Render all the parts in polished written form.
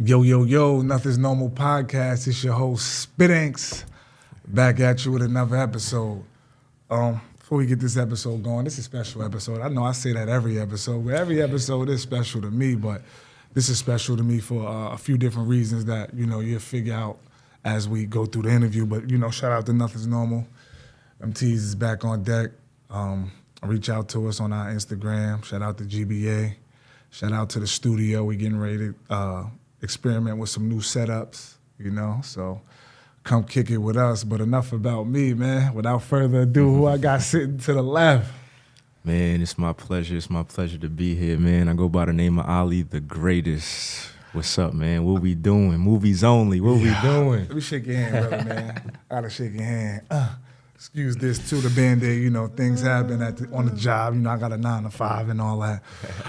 Yo, yo, yo, Nothing's Normal podcast. It's your host, Spitanks, back at you with another episode. Before we get this episode going, this is a special episode. I know I say that every episode, but every episode is special to me, but this is special to me for a few different reasons that, you'll figure out as we go through the interview. But, shout out to Nothing's Normal. MTs is back on deck. Reach out to us on our Instagram. Shout out to GBA. Shout out to the studio. We getting ready to experiment with some new setups, so come kick it with us. But enough about me, man. Without further ado, who I got sitting to the left? Man, it's my pleasure. It's my pleasure to be here, man. I go by the name of Ali, the greatest. What's up, man? What we doing? Movies only. What we doing? Let me shake your hand, brother, man. I gotta shake your hand. Excuse this too, the Band-Aid, things happen on the job. I got a 9 to 5 and all that.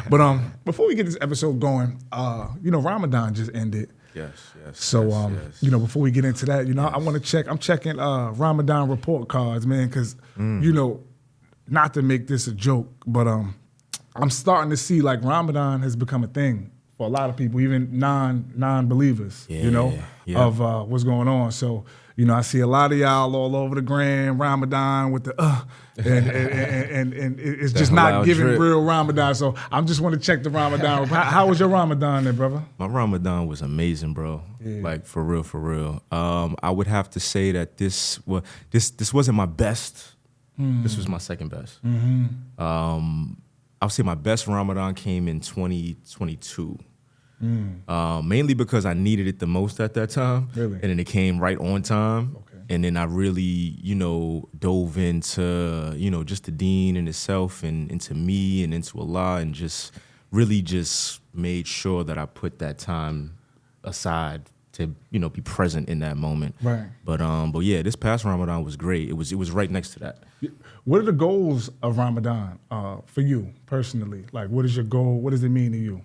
But before we get this episode going, Ramadan just ended. Yes. So before we get into that, I want to check. I'm checking Ramadan report cards, man, because not to make this a joke, but I'm starting to see like Ramadan has become a thing for a lot of people, even non-believers. Of what's going on. So. I see a lot of y'all all over the gram, Ramadan with the and it's just not giving drip. Real Ramadan. So I just want to check the Ramadan. How was your Ramadan there, brother? My Ramadan was amazing, bro. Yeah. Like for real. I would have to say that this wasn't my best. This was my second best. Mm-hmm. I would say my best Ramadan came in 2022. Mainly because I needed it the most at that time. Really? And then it came right on time. Okay. And then I really, dove into, just the deen in itself and into me and into Allah and just really just made sure that I put that time aside to, be present in that moment. Right. But yeah, this past Ramadan was great. It was right next to that. What are the goals of Ramadan for you personally? Like, what is your goal? What does it mean to you?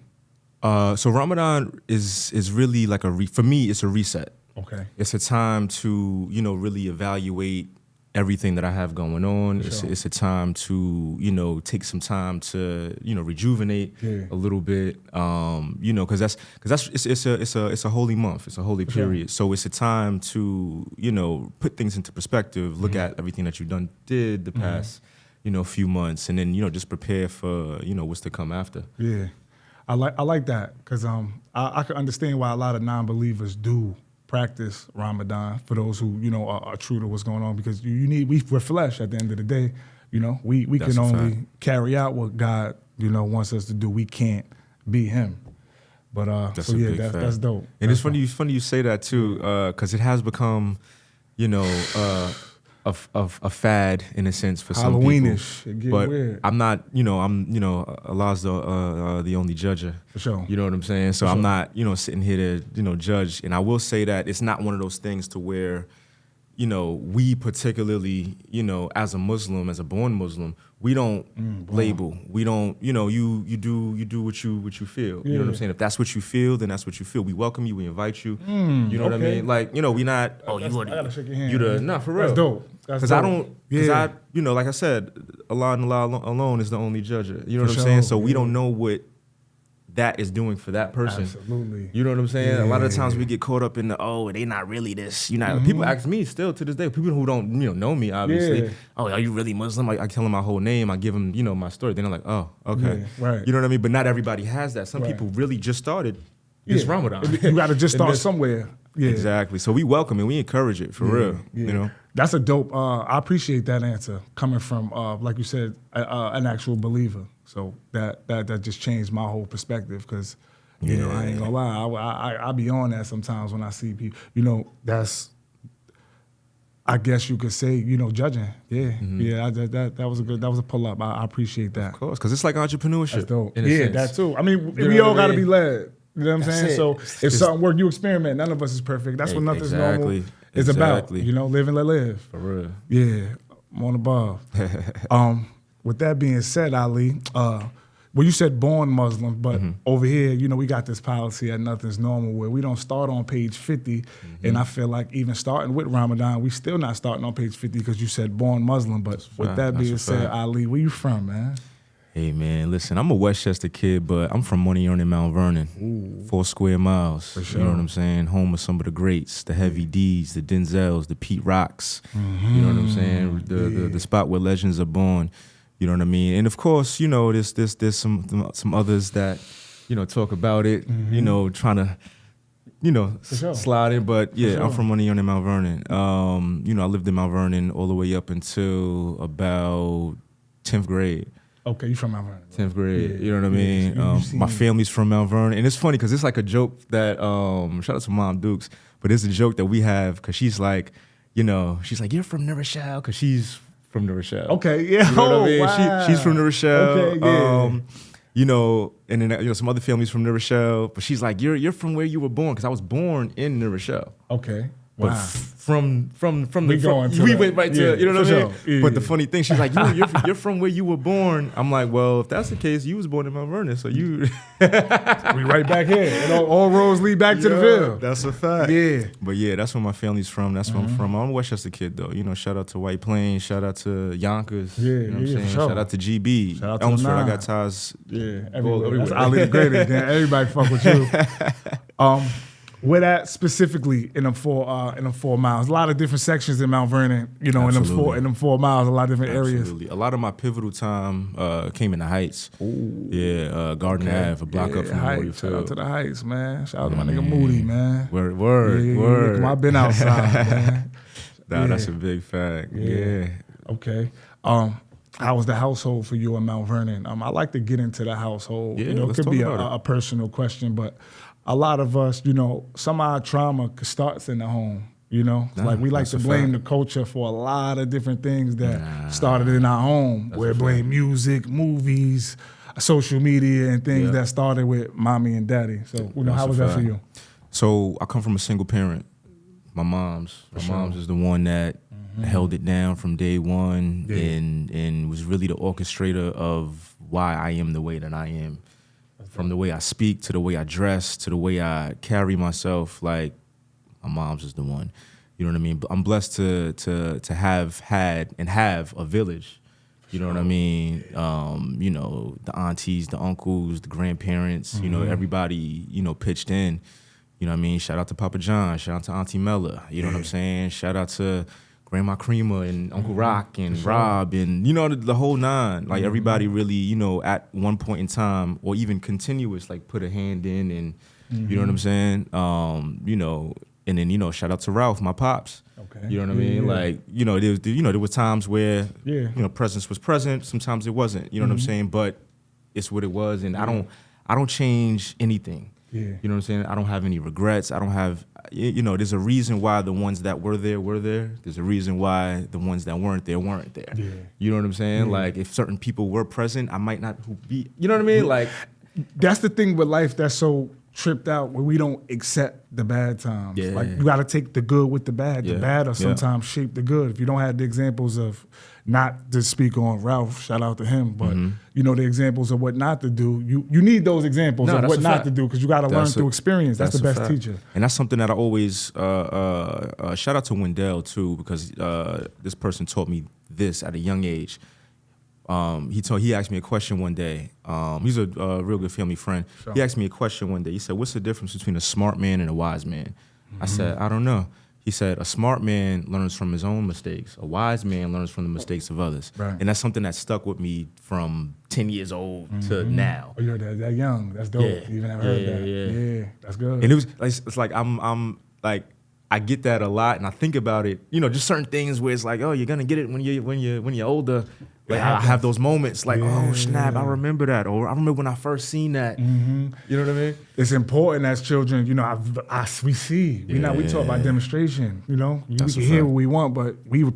So Ramadan is really like for me, it's a reset. Okay. It's a time to, really evaluate everything that I have going on. Sure. It's a time to, take some time to, rejuvenate a little bit. Because it's a holy month. It's a holy period. Sure. So it's a time to, put things into perspective, look at everything that you did the past, few months, and then, just prepare for, what's to come after. Yeah. I like that because I can understand why a lot of non-believers do practice Ramadan for those who are true to what's going on, because we're flesh at the end of the day. We can only carry out what God wants us to do. We can't be Him. But that's dope. And it's funny you say that too, because it has become a fad in a sense for some people. Halloweenish. It get but weird. I'm not, Allah's the only judger. For sure. You know what I'm saying? So For I'm sure. not, sitting here to, judge. And I will say that it's not one of those things to where, we particularly, as a Muslim, as a born Muslim, we don't label. We don't, you do what you feel. Yeah. You know what I'm saying? If that's what you feel, then that's what you feel. We welcome you. We invite you. You know what I mean? Like, we not. Oh, I gotta shake your hand. You the not for real. That's dope. Because I don't. Because like I said, Allah and Allah alone is the only judger. You know what I'm saying? So we don't know what that is doing for that person. Absolutely. You know what I'm saying? Yeah. A lot of the times we get caught up in they not really this. People ask me still to this day, people who don't know me, obviously. Yeah. Oh, are you really Muslim? I tell them my whole name. I give them, my story. Then they're like, oh, okay. Yeah, right. You know what I mean? But not everybody has that. Some people really just started this Ramadan. You got to just start somewhere. Yeah. Exactly. So we welcome it. We encourage it for real. Yeah. That's a dope. I appreciate that answer coming from, like you said, an actual believer. So that just changed my whole perspective because, I ain't gonna lie, I be on that sometimes when I see people. That's, I guess you could say, judging. Yeah, yeah. That was a pull up. I appreciate that. Of course, because it's like entrepreneurship. That's dope. In a Yeah, sense. that too. I mean, we all got to be led. You know what I'm saying? It. So if something works, you experiment. None of us is perfect. That's what Nothing's Normal is about. Live and let live. For real. Yeah, I'm on above. With that being said, Ali, well, you said born Muslim, but over here, we got this policy at Nothing's Normal where we don't start on page 50. And I feel like even starting with Ramadan, we still not starting on page 50 because you said born Muslim. But with that being said, Ali, where you from, man? Hey man, listen, I'm a Westchester kid, but I'm from money earning Mount Vernon. Ooh. 4 square miles. For sure. You know what I'm saying? Home of some of the greats, the Heavy D's, the Denzels, the Pete Rocks. You know what I'm saying? The spot where legends are born. You know what I mean? And of course, you know, there's some others that, you know, talk about it, you know, trying to, you know, slide in. But yeah, I'm from money earning Mount Vernon. You know, I lived in Mount Vernon all the way up until about 10th grade. Okay, you from Mount Vernon. 10th grade, you know what I mean? My family's from Mount Vernon. And it's funny because it's like a joke that, shout out to Mom Dukes, but it's a joke that we have because she's like, you know, she's like, you're from New Rochelle because she's from New Rochelle. Okay, yeah. You know what I mean? Wow. She's from New Rochelle. Okay, yeah. You know, and then, you know, some other families from New Rochelle, but she's like, you're from where you were born because I was born in New Rochelle. Okay. But Wow. from we went right to, you know what I mean? Sure. Yeah, but the funny thing, she's like, you're from where you were born. I'm like, well, if that's the case, you was born in Mount Vernon, so you. We right back here. And all roads lead back to the Ville. That's a fact. Yeah. But yeah, that's where my family's from. That's where I'm from. I'm a Westchester kid, though. You know, shout out to White Plains. Shout out to Yonkers. Yeah, you know what I'm saying? sure. Shout out to GB. Shout out to Elmsford, the I nine. got ties. Yeah, everywhere. That's everywhere. Ali the Greatest. Damn, everybody fuck with you. Where that specifically in them 4 miles? A lot of different sections in Mount Vernon. You know, Absolutely. in them 4 miles, a lot of different areas. Absolutely. A lot of my pivotal time came in the Heights. Ooh. Yeah, Garden Ave, a block up from Memorial Heights. Shout out Field. to the Heights, man. Shout out to my nigga Moody, man. Word. Yeah, come on, I've been outside, man. Nah, that's a big fact. Yeah. Okay. How was the household for you in Mount Vernon? I like to get into the household. Yeah, you know, it let's could talk be about a personal question, but a lot of us, you know, some of our trauma starts in the home. You know, like we like to blame the culture for a lot of different things that started in our home. We blame music, movies, social media, and things that started with mommy and daddy. So, you know, how was that for you? So I come from a single parent. My mom's is the one that held it down from day one and was really the orchestrator of why I am the way that I am. From the way I speak to the way I dress to the way I carry myself, like my mom's is the one. You know what I mean? But I'm blessed to have had and have a village. You know what I mean? You know, the aunties, the uncles, the grandparents, you know, everybody, you know, pitched in. You know what I mean? Shout out to Papa John, shout out to Auntie Mella, you know what I'm saying? Shout out to Grandma Creamer and Uncle Rock and Rob and, you know, the whole nine. Like everybody really, you know, at one point in time or even continuous, like put a hand in and, you know what I'm saying? You know, and then, you know, shout out to Ralph, my pops. Okay. You know what I mean? Like, you know, there were times where, you know, presence was present. Sometimes it wasn't, you know what I'm saying? But it's what it was. And I don't change anything. Yeah. You know what I'm saying? I don't have any regrets. I don't have, you know, there's a reason why the ones that were there. There's a reason why the ones that weren't there. Yeah. You know what I'm saying? Like if certain people were present, I might not be, you know what I mean? Like that's the thing with life that's so tripped out where we don't accept the bad times. Yeah. Like you got to take the good with the bad. The bad will sometimes shape the good. If you don't have the examples of, not to speak on Ralph, shout out to him, but you know the examples of what not to do. You need those examples of what not to do because you got to learn through experience. That's the best teacher. And that's something that I always shout out to Wendell too because this person taught me this at a young age. He asked me a question one day. He's a real good family friend. Sure. He asked me a question one day. He said, "What's the difference between a smart man and a wise man?" I said, "I don't know." He said, "A smart man learns from his own mistakes. A wise man learns from the mistakes of others." Right. And that's something that stuck with me from 10 years old to now. Oh, you're that young. That's dope. You even haven't heard that. Yeah, that's good. And it was it's like I'm like I get that a lot, and I think about it. You know, just certain things where it's like, oh, you're gonna get it when you're older. Like I have those moments, like, oh snap, I remember that, or I remember when I first seen that. You know what I mean? It's important as children. You know, we see. We talk about demonstration. You know, we can hear what we want, but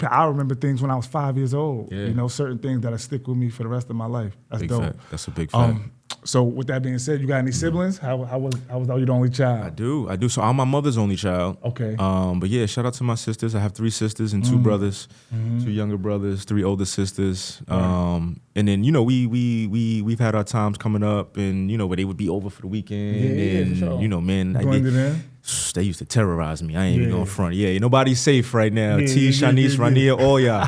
I remember things when I was 5 years old. You know, certain things that'll stick with me for the rest of my life. That's big dope. Fact. That's a big fact. So with that being said, you got any siblings? How was you the only child? I do. So I'm my mother's only child. Okay. But yeah, shout out to my sisters. I have 3 sisters and 2 brothers, 2 younger brothers, 3 older sisters. And then you know we've had our times coming up, and you know where they would be over for the weekend, and for sure. you know men. They used to terrorize me. I ain't even going front. Yeah, nobody's safe right now. T, Shanice, Rania, all y'all.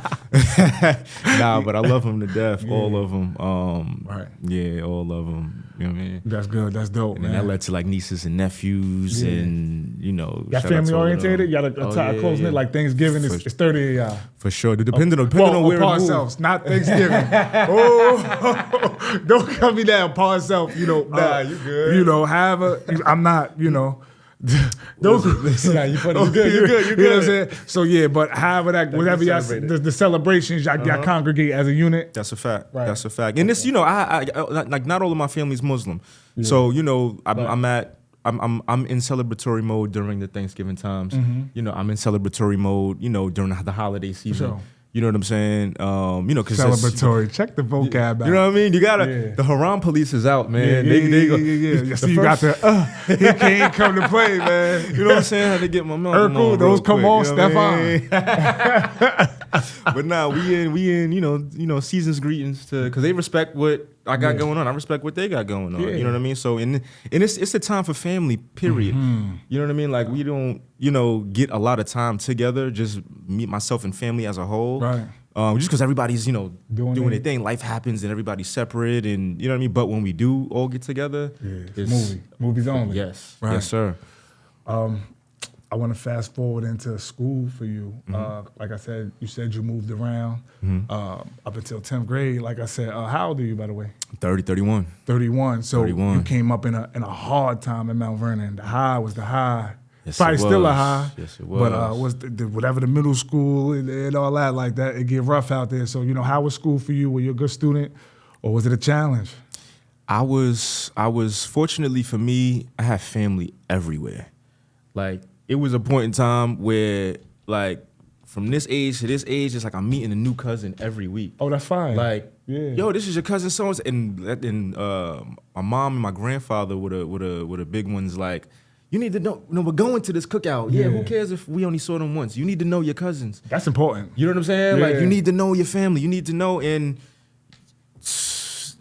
Nah, but I love them to death. All of them. Right. Yeah, all of them. You know what I mean? That's good. That's dope, And man. that led to like nieces and nephews and, you know. Y'all family orientated? Y'all close knit like Thanksgiving? It's 30 of y'all. For sure. Depending on where par selves, not Thanksgiving. Don't cut me down, par self. You know, nah, you good. You know, I'm not, you know. Those, nah, you funny. You good. You good. You know what I'm good. saying? So yeah, but however whatever y'all the celebrations, y'all congregate as a unit. That's a fact. Right. That's a fact. And this, you know, I like not all of my family is Muslim, so you know, I'm in celebratory mode during the Thanksgiving times. You know, I'm in celebratory mode. You know, during the holiday season. Sure. You know what I'm saying? You know, because celebratory. Check the vocab out. You know what I mean? You gotta. The Haram police is out, man. They go. Yeah. So you got the. He can't come to play, man. You know what I'm saying? How to get my milk? Urkel, those come on, Stefan. But nah, we in. You know, season's greetings to because they respect what I got going on. I respect what they got going on. You know what I mean? So and it's a time for family. Period. You know what I mean? Like we don't. You know, get a lot of time together. Just meet myself and family as a whole. Right. Just because everybody's, you know, doing their thing. Life happens and everybody's separate and, you know what I mean? But when we do all get together. It's movies only. Yes. Right. Yes, sir. I want to fast forward into school for you. Like I said, you said you moved around up until 10th grade. Like I said, how old are you, by the way? 31. 31. So 31. You came up in a hard time in Mount Vernon. The high was the high. Yes, probably it still a was. high. Yes, it was. But was whatever the middle school and all that like that, it get rough out there. So, you know, how was school for you? Were you a good student or was it a challenge? I was fortunately for me, I have family everywhere. Like it was a point in time where like from this age to this age, it's like I'm meeting a new cousin every week. Oh, that's fine. Like, yo, this is your cousin so and my mom and my grandfather were the big ones like, you need to know, we're going to this cookout. Yeah, who cares if we only saw them once? You need to know your cousins. That's important. You know what I'm saying? Yeah. Like, you need to know your family. You need to know, and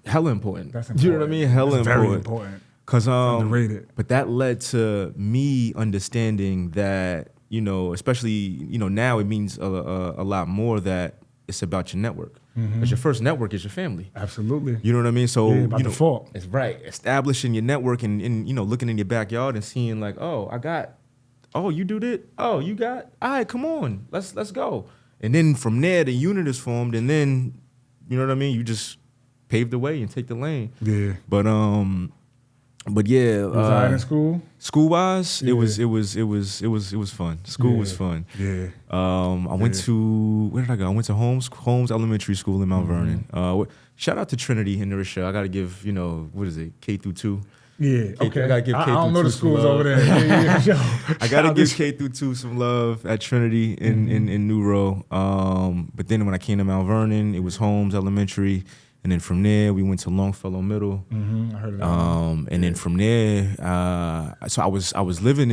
hella important. That's important. You know what I mean? Hella That's important. very important. Because underrated. But that led to me understanding that, you know, especially, you know, now it means a lot more that it's about your network. Because your first network is your family. Absolutely. You know what I mean? So by you know, default. it's right. Establishing your network and you know, looking in your backyard and seeing like, you do that? Oh, you got, all right, come on, let's go. And then from there the unit is formed and then, you know what I mean, you just pave the way and take the lane. Yeah. But yeah, was I in school? School wise, it was fun. School was fun. Yeah. I went to, where did I go? I went to Holmes Elementary School in Mount Vernon. Shout out to Trinity in Nerisha. I gotta give, you know, what is it, K through 2. Yeah, okay. I gotta give K I through don't know 2 the some schools love. over there. Yo, I gotta give K through 2 some love at Trinity in New Row. But then when I came to Mount Vernon, it was Holmes Elementary. And then from there, we went to Longfellow Middle. I heard of that. And then from there, so I was living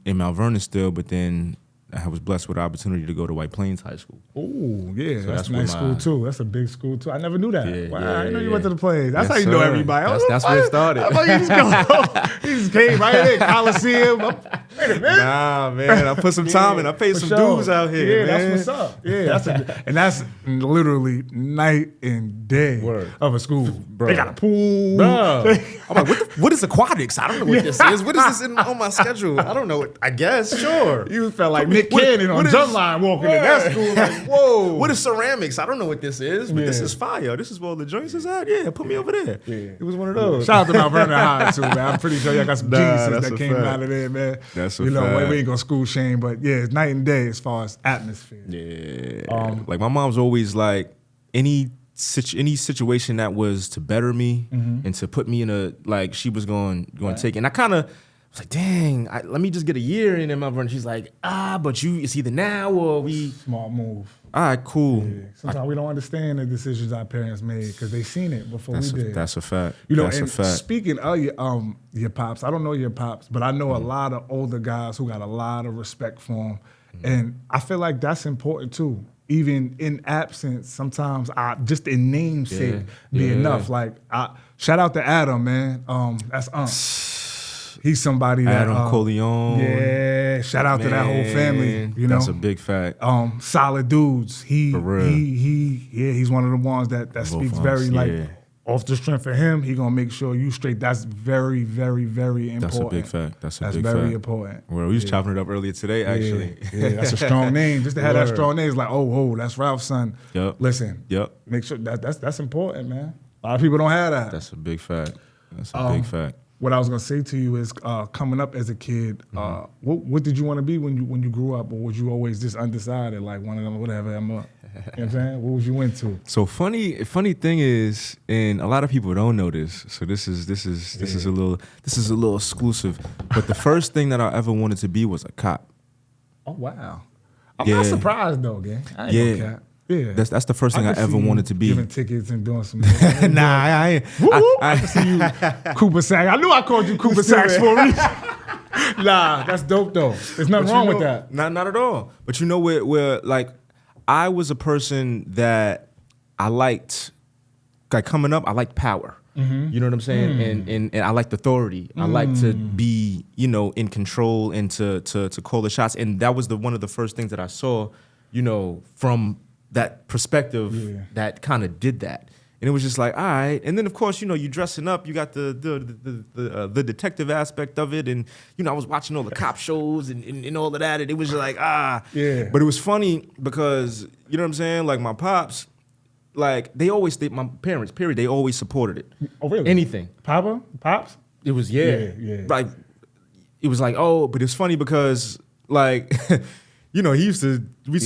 in Mount Vernon still, but then I was blessed with the opportunity to go to White Plains High School. Oh, yeah, So that's a nice school too. That's a big school too. I never knew that. Yeah, wow, yeah, I didn't know you yeah. went to the Plains. That's Yes, how you know sir. everybody. That's where it started. I thought you just came right there, Coliseum. Wait a minute. Nah, man, I put some time in. I paid some dues out here, Yeah, man. that's what's up. Yeah, that's literally night and day of a school. Bro. They got a pool. Bro. I'm like, what is aquatics? I don't know what this is. What is this on my schedule? I don't know. I guess, sure. You felt like Nick Cannon on Jump Line walking in that school. Like, whoa. What is ceramics? I don't know what this is, but this is fire. This is where all the joints is at. Yeah, put me over there. Yeah. It was one of those. Shout out to Mount Vernon High too, man. I'm pretty sure y'all got some geniuses that's that a came fact. out of there, man. That's a you know, fact. we ain't gonna school shame, but yeah, it's night and day as far as atmosphere. Yeah. Like my mom's always like any situation that was to better me and to put me in a, like, she was going to take it. And I kind of was like, dang, let me just get a year in Mount Vernon. She's like, but it's either now or we. Smart move. All right, cool. Yeah. Sometimes we don't understand the decisions our parents made because they seen it before we did. That's a fact. You know, that's and a fact. speaking of your pops, I don't know your pops, but I know a lot of older guys who got a lot of respect for him. And I feel like that's important too. Even in absence, sometimes just in namesake be enough. Like, shout out to Adam, man. That's he's somebody that Adam Coleon. Yeah, shout out to that whole family. You know, that's a big fact. Solid dudes. For real. He's one of the ones that speaks very like off the strength of him. He gonna make sure you straight. That's very, very, very important. That's a big fact. That's very fact. important. Well, we was chopping it up earlier today, actually. Yeah, that's a strong name. Just to have that strong name is like, oh, that's Ralph's son. Yep. Listen. Yep. Make sure that's important, man. A lot of people don't have that. That's a big fact. That's a big fact. What I was gonna say to you is, coming up as a kid, what did you want to be when you grew up, or was you always just undecided, like one of them, whatever? You know what I'm saying? What was you into? So funny thing is, and a lot of people don't know this. So this is a little exclusive. But the first thing that I ever wanted to be was a cop. Oh wow! I'm not surprised though, gang. I ain't no cap. Yeah, that's the first thing I ever wanted to be. Giving tickets and doing some. Nah, I ain't. I can see you, Cooper Sack. I knew I called you Cooper Sacks for a reason. Nah, that's dope though. There's nothing wrong with that. Not at all. But you know where like I was a person that I liked, like coming up, I liked power. Mm-hmm. You know what I'm saying? And I liked authority. I liked to be, you know, in control and to call the shots. And that was one of the first things that I saw, you know, from that perspective that kind of did that. And it was just like, all right. And then, of course, you know, you dressing up, you got the detective aspect of it. And, you know, I was watching all the cop shows and all of that. And it was just like, Yeah. But it was funny because, you know what I'm saying? Like my pops, like my parents, period, they always supported it. Oh, really? Anything. Pops? It was, Yeah. Like, it was like, oh, but it's funny because, like, you know, we used to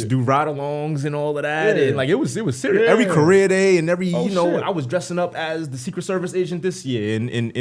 do ride-alongs and all of that, and like it was serious. Yeah. Every career day and every shit. I was dressing up as the Secret Service agent this year, and in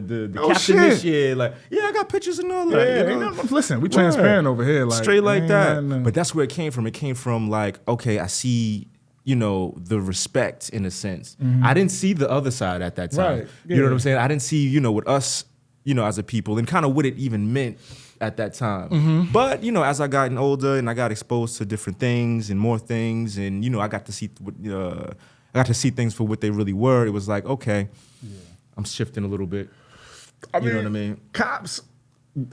the captain shit. this year. Like, I got pictures and all that. You know? Listen, we transparent over here, like straight like that. nothing. But that's where it came from. It came from like, okay, I see, you know, the respect in a sense. I didn't see the other side at that time. Right. You know what I'm saying? I didn't see, you know, with us, you know, as a people, and kind of what it even meant at that time. But, you know, as I gotten older and I got exposed to different things and more things, and, you know, I got to see things for what they really were. It was like, okay, I'm shifting a little bit. You know what I mean? Cops,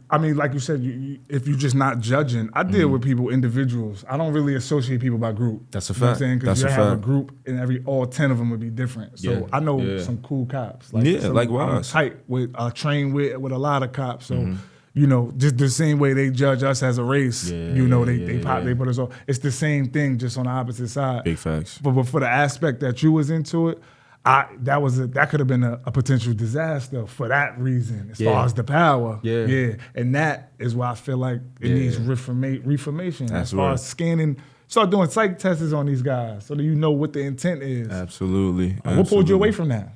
I mean, like you said, if you're just not judging, I deal with people, individuals. I don't really associate people by group. That's a You know what I'm fact. saying? Because That's you a have a fact. group and all 10 of them would be different. So I know some cool cops. likewise. I'm tight with, trained with a lot of cops. So, you know, just the same way they judge us as a race, you know, they put us all. It's the same thing, just on the opposite side. Big facts. But for the aspect that you was into it, that could have been a potential disaster for that reason, as far as the power. Yeah. And that is why I feel like it needs reformation. That's as far right. as scanning, start doing psych tests on these guys so that you know what the intent is. Absolutely. What pulled you away from that?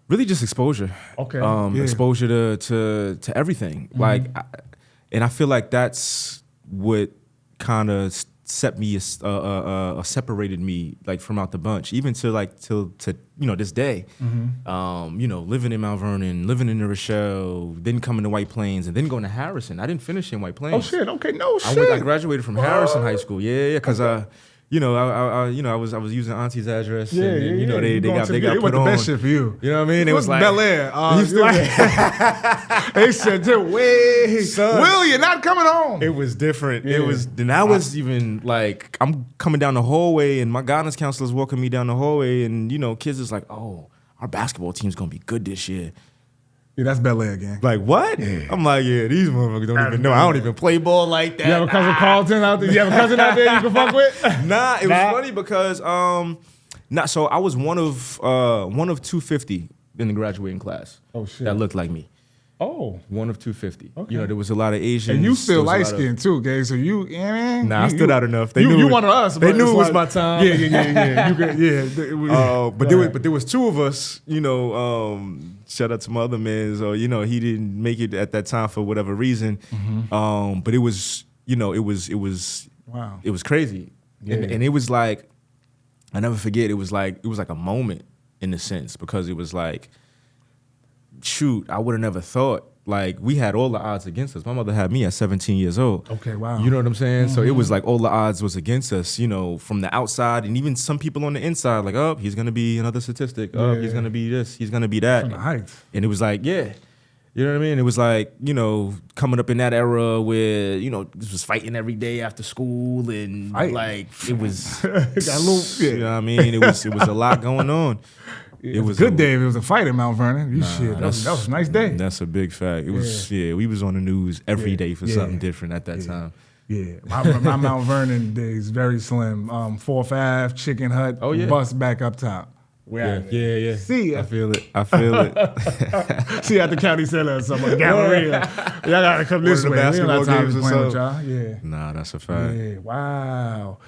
Really just exposure. Okay. Exposure to everything. Like, and I feel like that's what kind of separated me like from out the bunch, even to you know this day. You know, living in Mount Vernon, living in New Rochelle, then coming to White Plains, and then going to Harrison. I didn't finish in White Plains. Oh shit! Okay, no shit. I graduated from Harrison High School. Yeah, because you know, I was using Auntie's address. And you know, they got put on. The best shit for you. You know what I mean? It was like Bel Air. They said, "Wait, Son, Will, you're not coming home." It was different. Yeah. It was. Then I was even like, I'm coming down the hallway, and my guidance counselor's walking me down the hallway, and you know, kids is like, "Oh, our basketball team's gonna be good this year." Yeah, that's Bel Air, gang. Like what? Yeah. I'm like, yeah, these motherfuckers don't even know. I don't even play ball like that. You have a cousin Carlton out there? You have a cousin out there you can fuck with? Nah, it was funny because so I was one of 250 in the graduating class. Oh shit. That looked like me. Oh. One of 250. Okay. You know, there was a lot of Asians. And you still there was light skinned too, gang. So you, man. Nah, I stood out enough. They knew you it. one of us. They but knew it's it was like- my time. Yeah. You could, But there was two of us, you know, shout out to my other mans, or, you know, he didn't make it at that time for whatever reason. But it was, you know, it was Wow. it was crazy. Yeah. And it was like, I never forget, it was like a moment in a sense, because it was like, shoot, I would have never thought. Like, we had all the odds against us. My mother had me at 17 years old. Okay, wow. You know what I'm saying? So it was like all the odds was against us, you know, from the outside, and even some people on the inside, like, oh, he's going to be another statistic. Oh, he's going to be this. He's going to be that. From the heights. And it was like, yeah. You know what I mean? It was like, coming up in that era where, this was fighting every day after school and like it was Got a little, you know what I mean? It was a lot going on. It was a good day if it was a fight in Mount Vernon. That was a nice day. That's a big fact. It was we was on the news every day for something different at that time. Yeah, my Mount Vernon days very slim. 4th Ave, Chicken Hut, bus back up top. Yeah. See ya. I feel it. See you at the county center or something. Galleria. Y'all gotta come this way. We don't have time to play with y'all. Yeah. Nah, that's a fact. Yeah. Wow.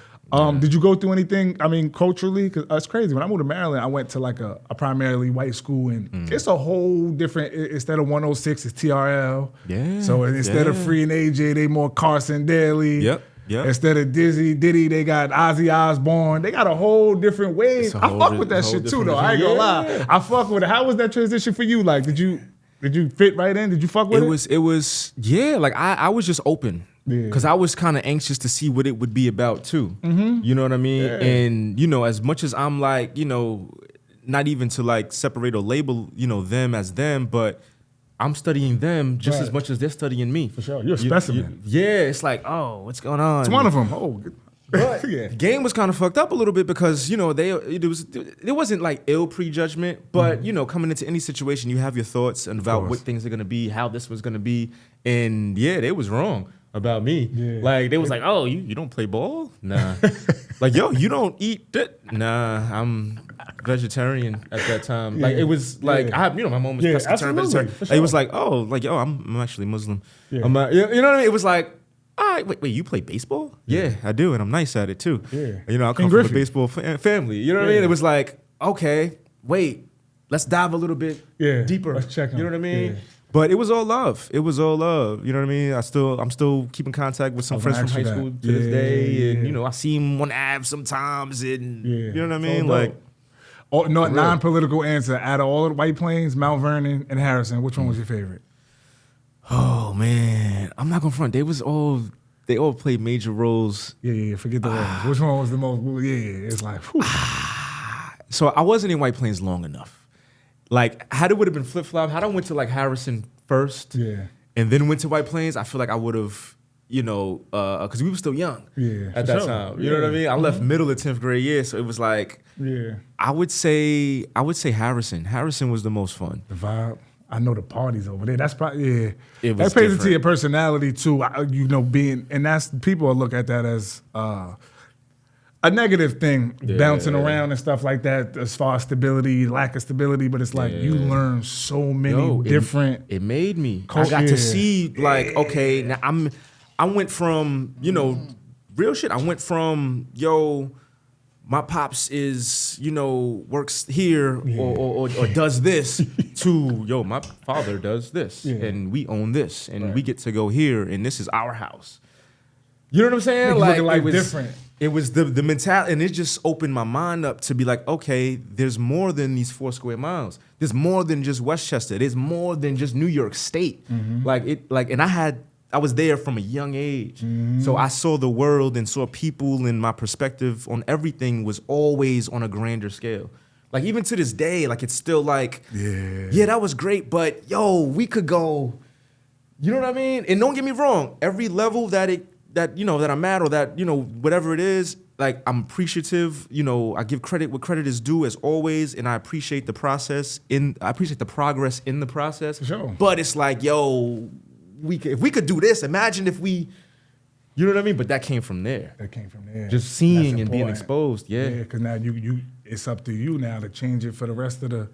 Did you go through anything, culturally? Because it's crazy. When I moved to Maryland, I went to like a primarily white school, and it's a whole different, instead of 106, it's TRL. Yeah. So instead of Free and AJ, they more Carson Daly. Yep. Instead of Diddy, they got Ozzy Osbourne. They got a whole different wave. I fuck with that shit too, though. I ain't gonna lie. I fuck with it. How was that transition for you? Like, did you fit right in? Did you fuck with it? It was like I was just open. Because I was kind of anxious to see what it would be about too. Mm-hmm. You know what I mean? Yeah. And, as much as I'm like, not even to like separate or label, them as them, but I'm studying them just as much as they're studying me. For sure. You're a specimen. It's like, oh, what's going on? It's one of them. Oh, but the game was kind of fucked up a little bit because, it wasn't like ill prejudgment, but, coming into any situation, you have your thoughts about what things are going to be, how this was going to be. And they was wrong about me. Yeah. Like, they was like, oh, you don't play ball? Nah. Like, yo, you don't eat that? Nah, I'm vegetarian at that time. Like, it was like, I have, my mom was pescatarian, vegetarian. Sure. Like, it was like, oh, like, yo, I'm actually Muslim. Yeah. You know what I mean? It was like, all right, wait, you play baseball? Yeah, I do, and I'm nice at it too. Yeah. I come from a baseball family. You know what I mean? It was like, okay, wait, let's dive a little bit deeper. Let's check 'em. You know what I mean? Yeah. But it was all love. You know what I mean? I'm still keeping contact with some friends from high school to this day, and I see him on Ave sometimes, and you know what I mean? Like, non-political answer. Out of all of the White Plains, Mount Vernon, and Harrison, which one was your favorite? Oh man, I'm not gonna front. They all played major roles. Yeah. Forget the roles. Which one was the most? Yeah. It's like, So I wasn't in White Plains long enough. Like, had it would have been flip-flop, had I went to like Harrison first and then went to White Plains, I feel like I would have, because we were still young at that time. You know what I mean? I left middle of 10th grade year, so it was like, I would say Harrison. Harrison was the most fun. The vibe. I know the parties over there. That's probably, It was that plays different. into your personality too, and that's, people will look at that as a negative thing, bouncing around and stuff like that, as far as stability, lack of stability. But it's like you learn so many different. It made me. I got to see like, okay, now I went from real shit. I went from my pops is works here or does this to my father does this and we own this and we get to go here and this is our house. You know what I'm saying? Like it was different. It was the mentality, and it just opened my mind up to be like, okay, there's more than these 4 square miles. There's more than just Westchester. There's more than just New York State. Mm-hmm. And I was there from a young age. Mm-hmm. So I saw the world and saw people, and my perspective on everything was always on a grander scale. Like, even to this day, like, it's still like, yeah, that was great, but we could go, you know what I mean? And don't get me wrong, every level that I'm at, or that, whatever it is, like, I'm appreciative, I give credit what credit is due as always, and I appreciate the process I appreciate the progress in the process. For sure. But it's like, if we could do this, imagine if we, you know what I mean? But that came from there. Just seeing and being exposed, Yeah, because now it's up to you now to change it for the rest of the,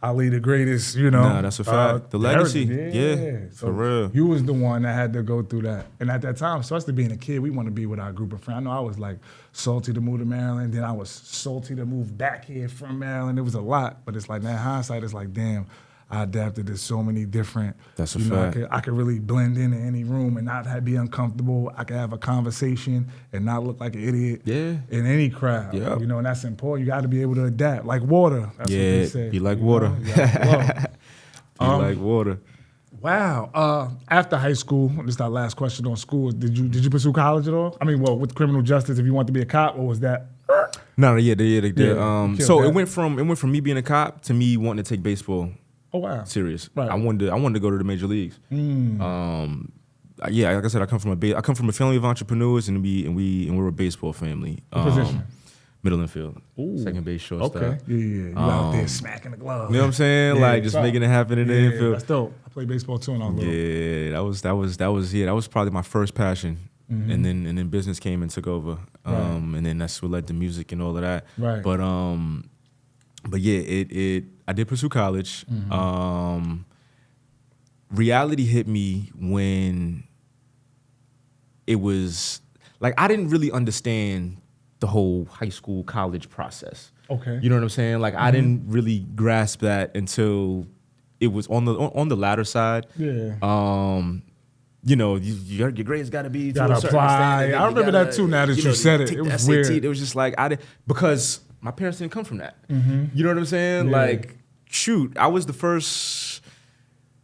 Ali the greatest, Nah, that's a fact. The legacy, So for real. You was the one that had to go through that. And at that time, especially being a kid, we want to be with our group of friends. I know I was like salty to move to Maryland, then I was salty to move back here from Maryland. It was a lot, but it's like, now in hindsight, it's like, damn, I adapted to so many different. That's a fact. I could really blend in any room and not be uncomfortable. I could have a conversation and not look like an idiot in any crowd. Yep. And that's important. You got to be able to adapt, like water. That's what they say. Be like water. Be like water. Wow. After high school, this is our last question on school. Did you pursue college at all? I mean, with criminal justice, if you want to be a cop, or was that? No, they did. So it went from me being a cop to me wanting to take baseball Oh wow. Serious. Right. I wanted to go to the major leagues. Yeah, like I said, I come from a family of entrepreneurs, and we're a baseball family. What position? Middle infield, Ooh. second base, shortstop. Okay. Yeah. You out there smacking the glove. You know what I'm saying? Yeah, like just making it happen in the infield. That's dope. I played baseball too when I was little. Yeah, that was probably my first passion. And then business came and took over. And then that's what led to music and all of that. Right. But yeah, I did pursue college. Reality hit me when it was like I didn't really understand the whole high school college process. Okay. You know what I'm saying? Like I didn't really grasp that until it was on the latter side. Yeah. You know, your grades got to be to a certain apply. extent. I remember that too. Now that you said it, it was SAT. weird. It was just like because my parents didn't come from that. You know what I'm saying? Yeah. Like, shoot, I was the first.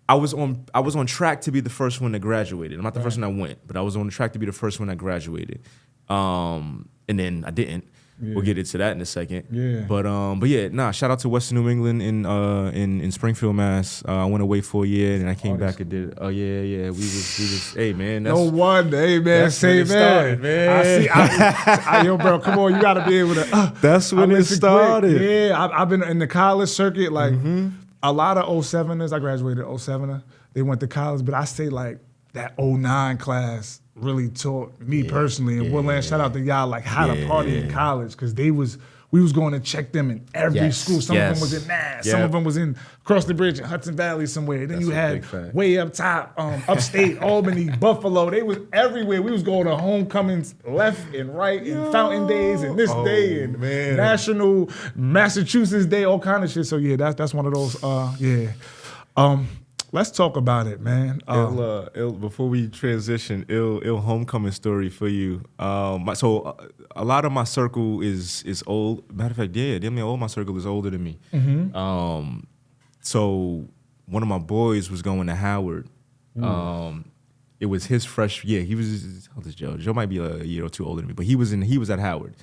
I was on track to be the first one that graduated. I'm not the first one that went, but I was on track to be the first one that graduated. And then I didn't. Yeah. We'll get into that in a second. Yeah. But yeah, shout out to Western New England in Springfield, Mass. I went away for a year and I came back and did. Oh yeah. We was. Hey man, that's, No wonder. Hey man, that's when it started, man. I see. Yo, bro, come on, you got to be able to. That's when it started. Yeah, I've been in the college circuit. Like a lot of 07ers. I graduated 07er. They went to college, but I say like that 09 class really taught me personally. And Woodland, shout out to y'all, like how to party in college, because we was going to check them in every school. Some of them was in Mass, some of them was in across the bridge in Hudson Valley somewhere. Then you had way up top, upstate, Albany, Buffalo. They was everywhere. We was going to homecomings left and right, and Fountain Days, and this day, and National Massachusetts Day, all kind of shit. So yeah, that's one of those. Let's talk about it, man. Before we transition, ill homecoming story for you. So a lot of my circle is old. Matter of fact, all my circle is older than me. So one of my boys was going to Howard. It was his freshman year. He was, how old is Joe? Joe might be a year or two older than me, but he was at Howard.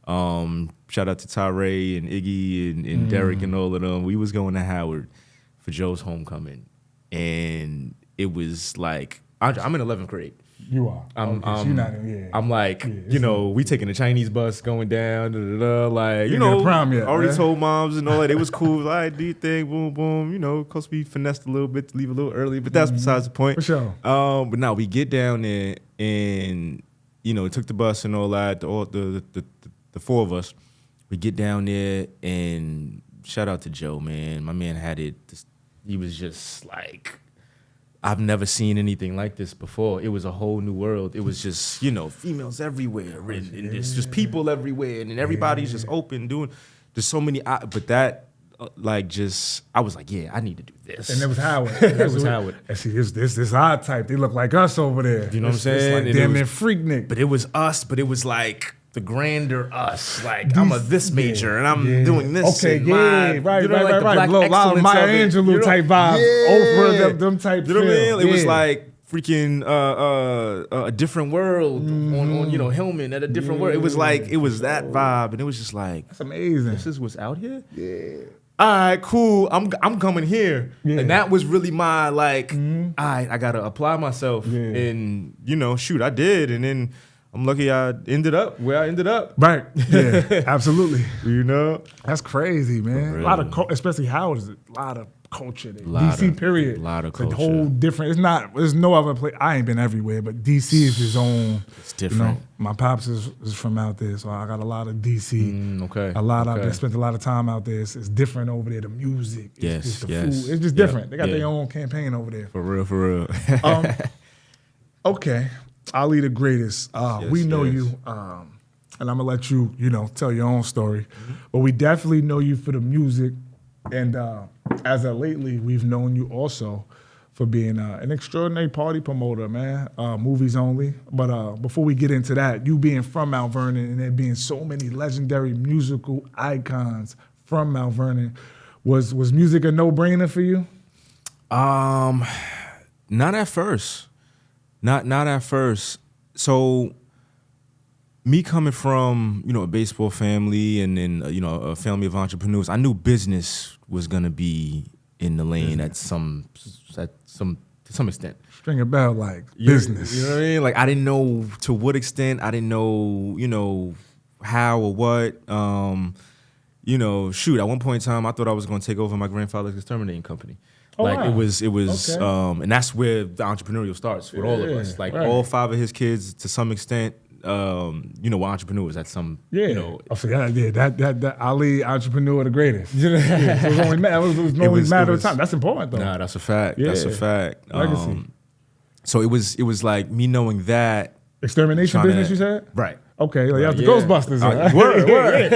Shout out to Tyree and Iggy and Derek and all of them. We was going to Howard for Joe's homecoming. And it was like, I'm in 11th grade. You are. You're not in, I'm like, we taking a Chinese bus going down, like, prom yet, already right? told moms and all that. It was cool. All right, do your thing, boom, boom. Of course we finessed a little bit to leave a little early, but that's besides the point. For sure. But now we get down there and, took the bus and all that, the four of us. We get down there and shout out to Joe, man. My man had it. He was just like, I've never seen anything like this before. It was a whole new world. It was just, females everywhere and there's just people everywhere and everybody's just open doing, there's so many, but that I was like, I need to do this. And it was Howard. It was Howard. And see, this our type. They look like us over there. You know what I'm saying? Like damn near Freaknik. But it was us, but it was like, the grander us, like I'm this major and I'm doing this. Okay, right. A lot of Maya Angelou type vibes. Oprah, them type. You know what I mean? It was like freaking a different world on Hillman at a different world. It was like it was that vibe, and it was just like that's amazing. This is what's out here. Yeah. All right, cool. I'm coming here, and that was really my like. All right, I gotta apply myself, and shoot, I did, and then. I'm lucky I ended up where I ended up. Right. Yeah, absolutely. That's crazy, man. A lot of, especially Howard, is a lot of culture there. DC, period. A lot of culture. It's a whole different, there's no other place. I ain't been everywhere, but DC is its own. It's different. My pops is from out there, so I got a lot of DC. Okay. A lot of, I spent a lot of time out there. It's different over there. The music, it's the food. It's just different. They got their own campaign over there. For real. Okay. Ali the greatest. We know you, and I'm gonna let you, tell your own story. But we definitely know you for the music, and as of lately, we've known you also for being an extraordinary party promoter, man. Movies only. But before we get into that, you being from Mount Vernon and there being so many legendary musical icons from Mount Vernon, was music a no-brainer for you? Not at first. Not at first. So me coming from, a baseball family and then, a family of entrepreneurs, I knew business was going to be in the lane to some extent. String a bell like business. You know what I mean? Like I didn't know to what extent. I didn't know, how or what. Shoot. At one point in time, I thought I was going to take over my grandfather's exterminating company. Oh, like wow. it was, Okay. and that's where the entrepreneurial starts with all of us. Like right. all 5 of his kids, to some extent, were entrepreneurs at some. I forgot. Yeah, that Ali entrepreneur, the greatest. So it was only a matter of time. That's important though. Nah, that's a fact. Yeah. That's a fact. Legacy. So it was like me knowing that Extermination business, you said? right. Okay, like after Ghostbusters. Word.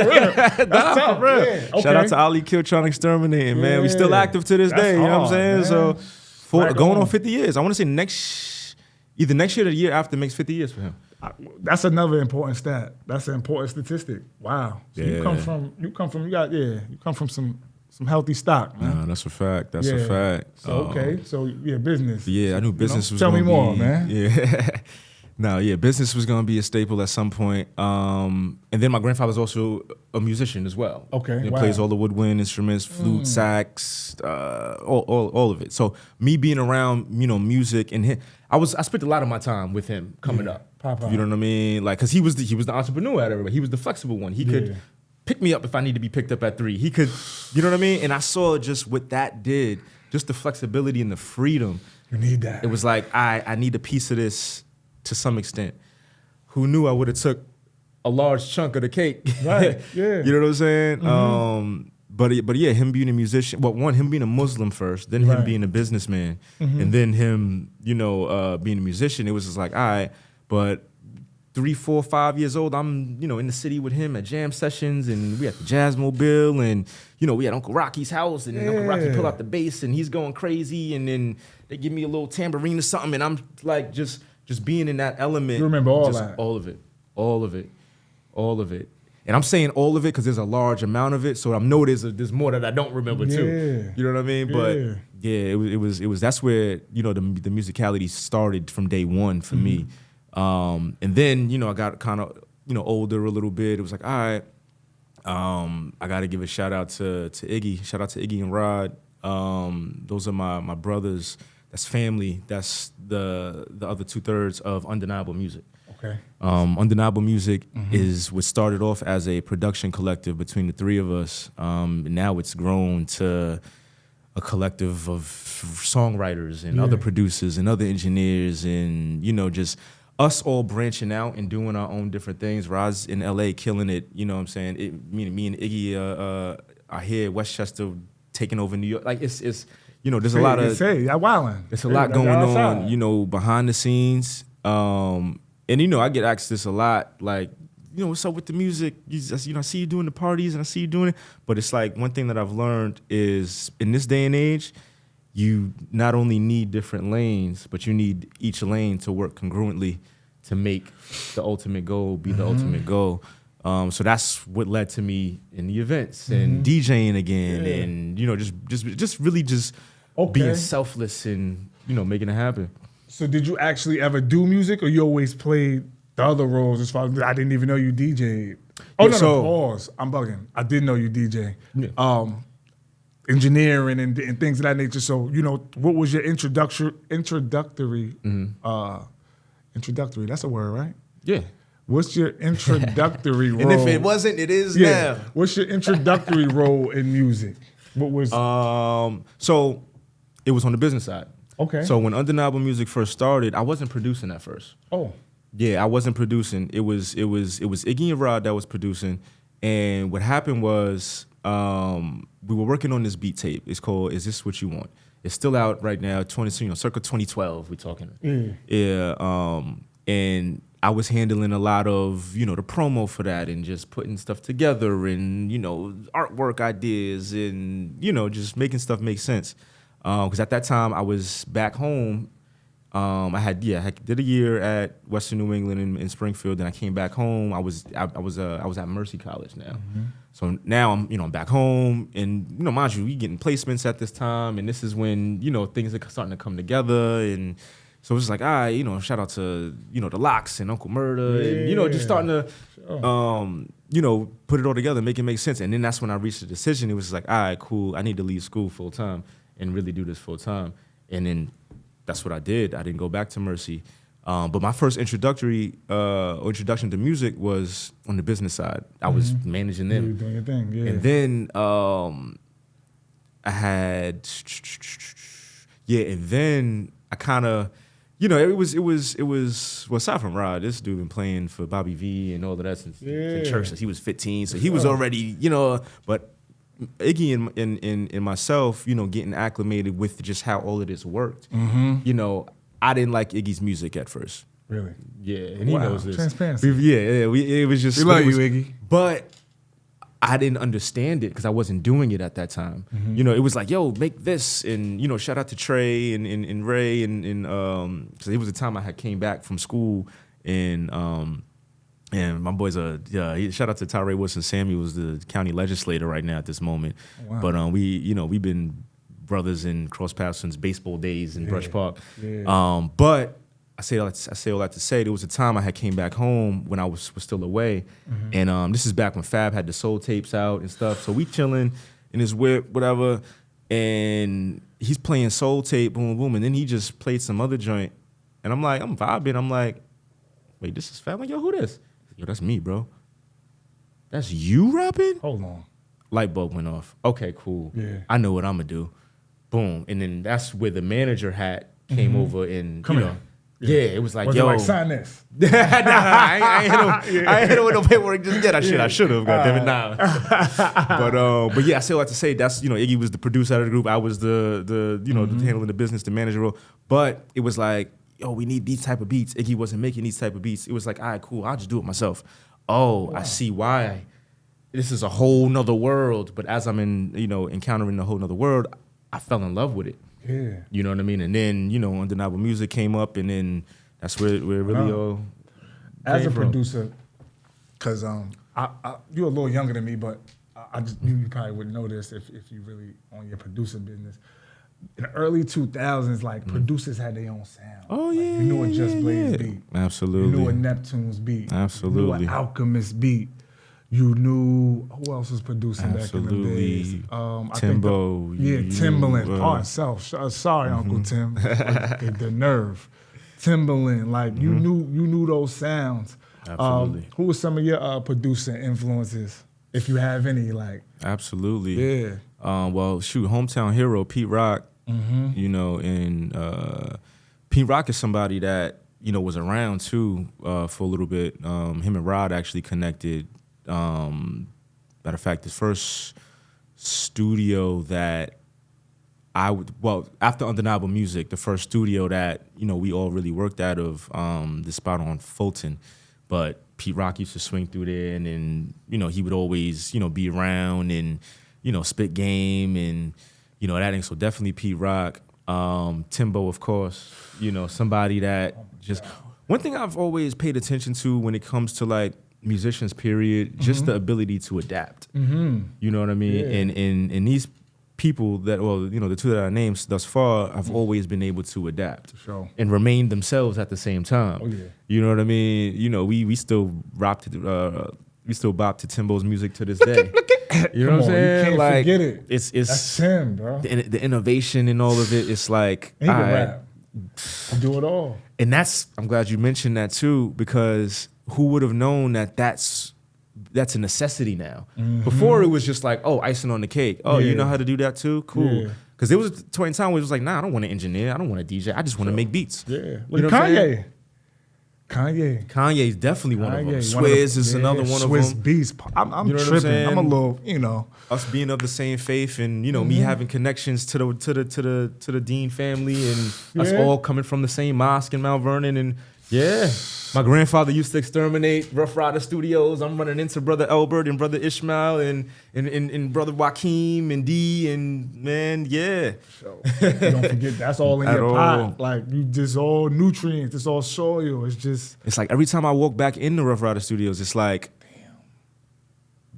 That's tough, bro. Yeah. Okay. Shout out to Ali Kiltron Exterminating, man. We still active to this day. You know what I'm saying? Man. So going on 50 years. I want to say either next year or the year after makes 50 years for him. That's another important stat. That's an important statistic. Wow. So Yeah. you come from some healthy stock, man. Nah, that's a fact. That's a fact. So business. Yeah, I knew business was Tell gonna me more, be, man. Yeah. No, yeah, business was gonna be a staple at some point. And then my grandfather's also a musician as well. Okay, He wow. plays all the woodwind instruments, flute, sax, all of it. So me being around, music and him, I spent a lot of my time with him coming up. Pop. You know what I mean? Like, cause he was the entrepreneur at everybody. He was the flexible one. He could pick me up if I need to be picked up at 3. He could, you know what I mean? And I saw just what that did, just the flexibility and the freedom. You need that. It was like, I need a piece of this to some extent. Who knew I would have took a large chunk of the cake? Right, yeah. You know what I'm saying? Mm-hmm. But yeah, him being a musician, him being a Muslim first, then him being a businessman, Mm-hmm. and then him, being a musician, it was just like, all right, but 3, 4, 5 years old, I'm, in the city with him at jam sessions, and we at the Jazz Mobile, and, we at Uncle Rocky's house, and Uncle Rocky pull out the bass, and he's going crazy, and then they give me a little tambourine or something, and I'm like, just being in that element. You remember all just that? All of it. And I'm saying all of it because there's a large amount of it, so I know there's more that I don't remember too. You know what I mean? But yeah, it was that's where the musicality started from day one for me. And then I got kind of older a little bit. It was like, all right, I got to give a shout out to Iggy. Shout out to Iggy and Rod. Those are my brothers. That's family. That's the other 2/3 of Undeniable Music. Okay. Undeniable Music is what started off as a production collective between the 3 of us. And now it's grown to a collective of songwriters and other producers and other engineers, and just us all branching out and doing our own different things. Rod's in LA killing it. You know what I'm saying? Me and Iggy are here, Westchester, taking over New York. Like it's there's a lot of it's a lot going on, behind the scenes. And I get asked this a lot, like, what's up with the music? I see you doing the parties and I see you doing it. But it's like one thing that I've learned is in this day and age, you not only need different lanes, but you need each lane to work congruently to make the ultimate goal be the ultimate goal. So that's what led to me in the events and DJing again, and just really being selfless and making it happen. So did you actually ever do music, or you always played the other roles? As far as I didn't even know you DJ'd. Oh no, pause. I'm bugging. I didn't know you DJ. Yeah. Engineering and things of that nature. So what was your introductory? Introductory. That's a word, right? Yeah. What's your introductory role? And if it wasn't, it is now. What's your introductory role in music? What was? So it was on the business side. Okay. So when Undeniable Music first started, I wasn't producing at first. Oh. Yeah, I wasn't producing. It was Iggy and Rod that was producing. And what happened was we were working on this beat tape. It's called "Is This What You Want?" It's still out right now. Circa 2012. We're talking. Yeah. And I was handling a lot of the promo for that and just putting stuff together and artwork ideas and just making stuff make sense. Because at that time I was back home. I did a year at Western New England in Springfield. Then I came back home. I was at Mercy College now. So now I'm back home, and mind you, we getting placements at this time, and this is when things are starting to come together, and so it's like, all right, shout out to the Locks and Uncle Murda, and just starting to put it all together, make it make sense. And then that's when I reached the decision. It was like, all right, cool, I need to leave school full time and really do this full time. And then that's what I did. I didn't go back to Mercy. But my first introduction to music was on the business side. I was managing them. You were doing your thing, yeah. And then I had, and then I kind of, it was well, aside from Rod, this dude been playing for Bobby V and all of that since church since he was 15. So he was already, but Iggy and myself, getting acclimated with just how all of this worked. I didn't like Iggy's music at first. Really? Yeah, and he knows this. Transparency. It was just. We love you, Iggy. But I didn't understand it because I wasn't doing it at that time. It was like, yo, make this, and shout out to Trey and Ray, and because it was the time I had came back from school, and my boys shout out to Tyree Wilson Samuel, was the county legislator right now at this moment. Oh, wow. But we've been brothers and cross paths since baseball days in Brush Park. Yeah. But I say all that to say there was a time I had came back home when I was still away, and this is back when Fab had the soul tapes out and stuff. So we chilling in his whip, whatever, and he's playing soul tape, boom, boom, and then he just played some other joint, and I'm vibing. I'm like, wait, this is Fab? I'm like, yo, who this? Yo, that's me, bro. That's you rapping? Hold on. Light bulb went off. Okay, cool. Yeah. I know what I'm gonna do. Boom, and then that's where the manager hat came over, and Yeah, it was like, was yo, it like, sign this. Nah, I ain't hit him with no paperwork just yet. I should have. God damn it, nah. But yeah, I still like to say that's Iggy was the producer of the group. I was the handling the business, the manager role. But it was like, yo, we need these type of beats. Iggy wasn't making these type of beats. It was like, all right, cool. I'll just do it myself. Oh, wow. I see why. This is a whole nother world. But as I'm encountering a whole nother world, I fell in love with it. Yeah. You know what I mean? And then, Undeniable Music came up, and then that's where it really all as a from. producer, because you're a little younger than me, but you probably wouldn't know this if you really on your producer business. In the early 2000s, like, producers had their own sound. Oh, like, yeah. You knew a Just Blaze beat. Absolutely. You knew a Neptune's beat. Absolutely. You knew an Alchemist beat. You knew who else was producing back in the days. Timbo. Timbaland. Part self. Sorry, Uncle Tim. The nerve. Timbaland. Like, you knew those sounds. Absolutely. Who were some of your producing influences, if you have any? Like, absolutely. Yeah. Well, shoot, hometown hero Pete Rock. And Pete Rock is somebody that was around too for a little bit. Him and Rod actually connected. Matter of fact, the first studio that after Undeniable Music, the first studio that we all really worked out of, the spot on Fulton, but Pete Rock used to swing through there, and then he would always be around and spit game and that thing. So definitely Pete Rock, Timbo, of course, somebody that just one thing I've always paid attention to when it comes to like musicians, period, just the ability to adapt. You know what I mean? Yeah. And these people that, the two that I named thus far have always been able to adapt and remain themselves at the same time. Oh, yeah. You know what I mean? We still bop to Timbo's music to this day. You know what I'm saying? You can't forget it. It's that's him, bro. The innovation and all of it. It's like he can rap. Do it all. And I'm glad you mentioned that too, because who would have known that's a necessity now? Before it was just like, oh, icing on the cake. Oh, you know how to do that too? Cool. Because there was a point in time where it was like, nah, I don't want to engineer. I don't want to DJ. I just want to make beats. Yeah. You know Kanye's definitely one of them. Swizz is another one of them. Swizz Beats. I'm tripping. I'm a little, Us being of the same faith, and me having connections to the Dean family, and us all coming from the same mosque in Mount Vernon, and my grandfather used to exterminate Rough Rider Studios. I'm running into Brother Albert and Brother Ishmael and Brother Joaquim and D, and man, So, don't forget, that's all in your pot. Like, you just all nutrients, it's all soil. It's like every time I walk back in the Rough Rider Studios, it's like,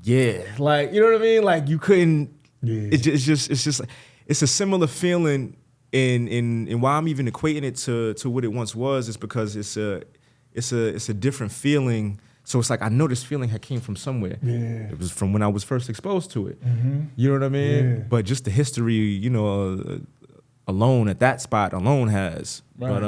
like, you know what I mean? Like, you couldn't. Yeah. It's just like, it's a similar feeling. And why I'm even equating it to what it once was is because it's a different feeling So it's like I know this feeling had came from somewhere. Yeah. It was from when I was first exposed to it. Mm-hmm. You know what I mean? Yeah. But just the history, you know, alone at that spot alone has. Right.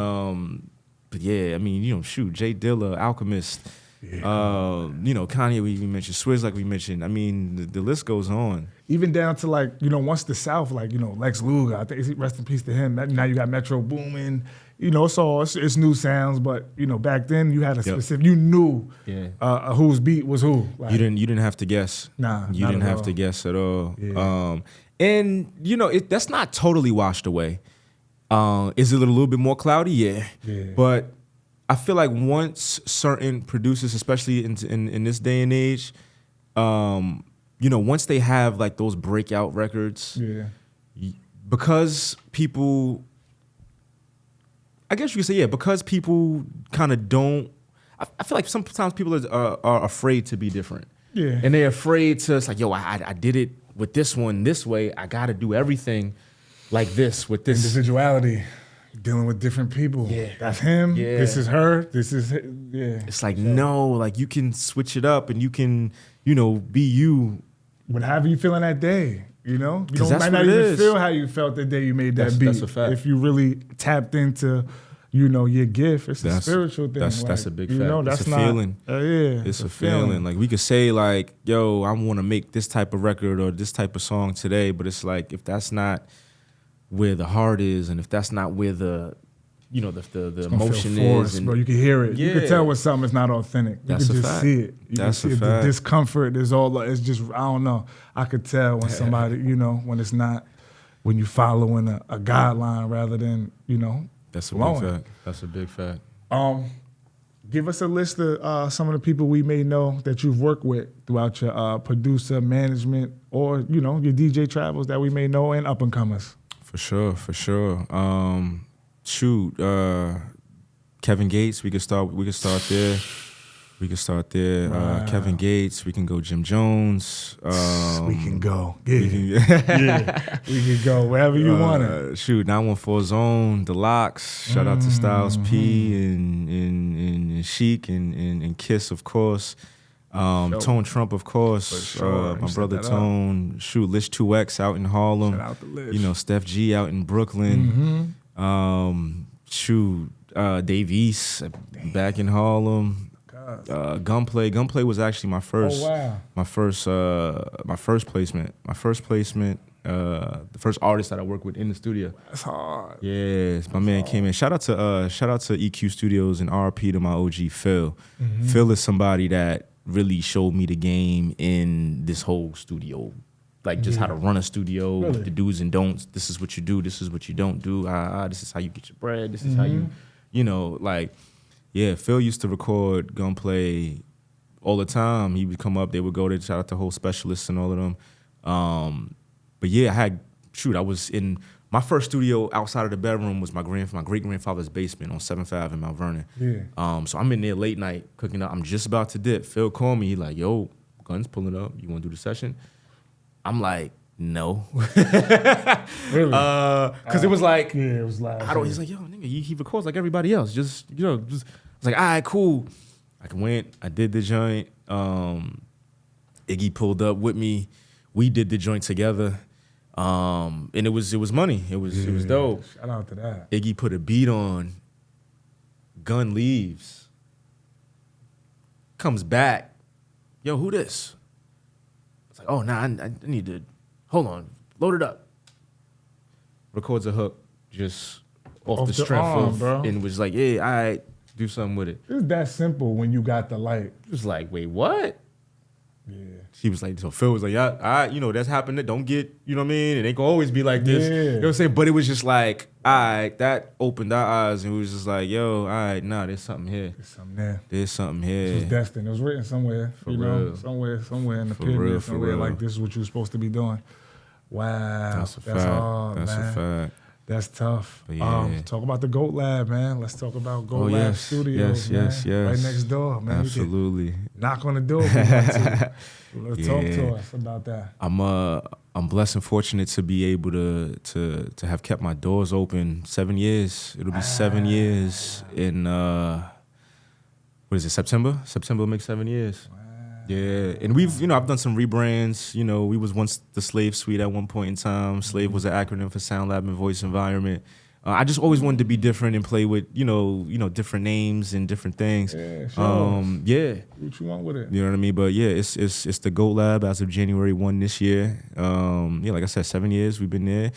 But yeah, I mean, you know, shoot, Jay Dilla, Alchemist, you know, Kanye, we mentioned, Swizz, like we mentioned. I mean, the list goes on. Even down to like, you know, once the South, like, you know, Lex Luger, I think, rest in peace to him. Now you got Metro Boomin. You know, it's new sounds, but you know, back then you had a specific. You knew whose beat was who. Like, You didn't have to guess. Nah, you not didn't at have all. to guess at all. Yeah. And you know, that's not totally washed away. Is it a little bit more cloudy? Yeah. But I feel like once certain producers, especially in this day and age, you know, once they have like those breakout records, because people, I guess you could say, because people kind of don't. I feel like sometimes people are afraid to be different. Yeah. And they're afraid to. It's like, yo, I did it with this one this way. I got to do everything like this with this Individuality, dealing with different people. Yeah. That's him. Yeah. This is her. This is It's like, no, like you can switch it up and you can, you know, be you. Whatever you feeling that day. You know, you 'Cause that's might what not it even is. feel how you felt the day you made that beat. That's a fact. If you really tapped into, you know, your gift, it's a spiritual thing. That's a big you fact. know, It's that's a not, feeling. Yeah, It's a feeling. Like we could say like, yo, I want to make this type of record or this type of song today, but it's like if that's not where the heart is, and if that's not where the, you know, the emotion is, and bro. You can hear it. You can Yeah. tell when something is not authentic. You That's can a just fact. see it. You That's can a see it. fact. The discomfort is all. It's just, I don't know. I could tell when somebody, you know, when it's not, when you following a guideline rather than, you know, that's a flowing. big fact. That's a big fact. Give us a list of some of the people we may know that you've worked with throughout your producer, management, or, you know, your DJ travels that we may know, and up and comers. For sure. Kevin Gates, we could start there. Wow. Kevin Gates, we can go Jim Jones. We can go. Yeah. We can go wherever you want it. 914 Zone, The Locks. Shout out to Styles P and Chic and Kiss, of course. Tone Trump, of course. sure. My You brother set that Tone. Lish 2X out in Harlem. Shout out to Lish. You know, Steph G out in Brooklyn. Dave East back in Harlem. Gunplay was actually my first. Oh, wow. My first placement. The first artist that I worked with in the studio. That's hard. Yes, my man came in. Shout out to EQ Studios and RP to my OG Phil. Phil is somebody that really showed me the game in this whole studio, like just how to run a studio, Really? the do's and don'ts. This is what you do. This is what you don't do. This is how you get your bread. This is how you know, like, yeah. Phil used to record Gunplay all the time. He would come up. They would go there. Shout out to Whole Specialists and all of them. But yeah, I was in my first studio outside of the bedroom was my great grandfather's basement on 7th Ave in Mount Vernon. Yeah. So I'm in there late night cooking up. I'm just about to dip. Phil called me. He like, yo, Gun's pulling up. You want to do the session? I'm like, no. Really? Because it was like, Yeah, it was like. he's like, yo, nigga, he records like everybody else. Just, you know, I was like, all right, cool. I went, I did the joint. Iggy pulled up with me. We did the joint together. And it was money. It was dope. Shout out to that. Iggy put a beat on. Gun leaves. Comes back. Yo, who this? It's like, oh, nah, I need to, hold on, load it up. Records a hook just off the strength arm, of, bro. and was like, yeah, all right, do something with it. It's that simple when you got the light. It was like, wait, what? Yeah. He was like, so Phil was like, yeah, all right, you know, that's happening. Don't get, you know what I mean? It ain't gonna always be like this. Yeah. You know what I'm saying? But it was just like, all right, that opened our eyes, and we was just like, yo, all right, nah, there's something here. There's something there. There's something It was here. destined. It was written somewhere. For you know, real. somewhere in the For pyramid, real, for somewhere real. like this is what you're supposed to be doing. Wow. That's a fact. hard, That's man. a fact. That's tough. But yeah. Talk about the GOAT Lab, man. Let's talk about GOAT Oh, Lab yes, Studios, yes, man. yes. Right next door, man. We can Absolutely. knock on the door if you want to. Let's talk Yeah. to us about that. I'm blessed and fortunate to be able to have kept my doors open 7 years. It'll be 7 years in what is it, September? September will make 7 years. Wow. Yeah, and we've, I've done some rebrands. We was once the Slave Suite at one point in time. Slave was an acronym for Sound Lab and Voice Environment. I just always wanted to be different and play with, different names and different things. Yeah, sure. Yeah. What you want with it? You know what I mean? But yeah, it's the GOAT Lab as of January 1 this year. Like I said, 7 years we've been there.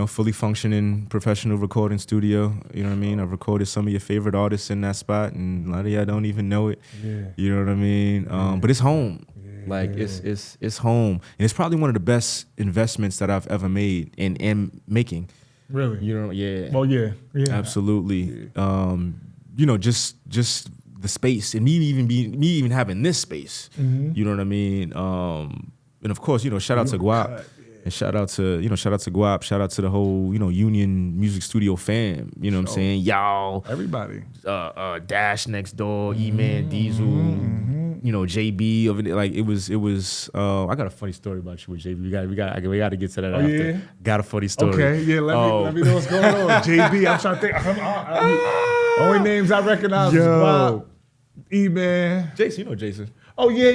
Fully functioning professional recording studio. You know what I mean? I've recorded some of your favorite artists in that spot, and a lot of y'all don't even know it. Yeah. You know what I mean? But it's home. It's home, and it's probably one of the best investments that I've ever made and am making. Really? Yeah. Well, yeah. Absolutely. Yeah. Just the space, and me even having this space. Mm-hmm. You know what I mean? And of course, shout out to Guap. And shout out to Guap, shout out to the whole, Union Music Studio fam. You know what I'm saying? Y'all. Everybody. Dash next door, E-Man, Diesel, JB over there. Like it was I got a funny story about you with JB. We got to get to that after. Yeah? Got a funny story. Okay, yeah, let me know what's going on. JB, I'm trying to think. Only names I recognize is Bob, E-Man. Jason, you know Jason. Oh yeah.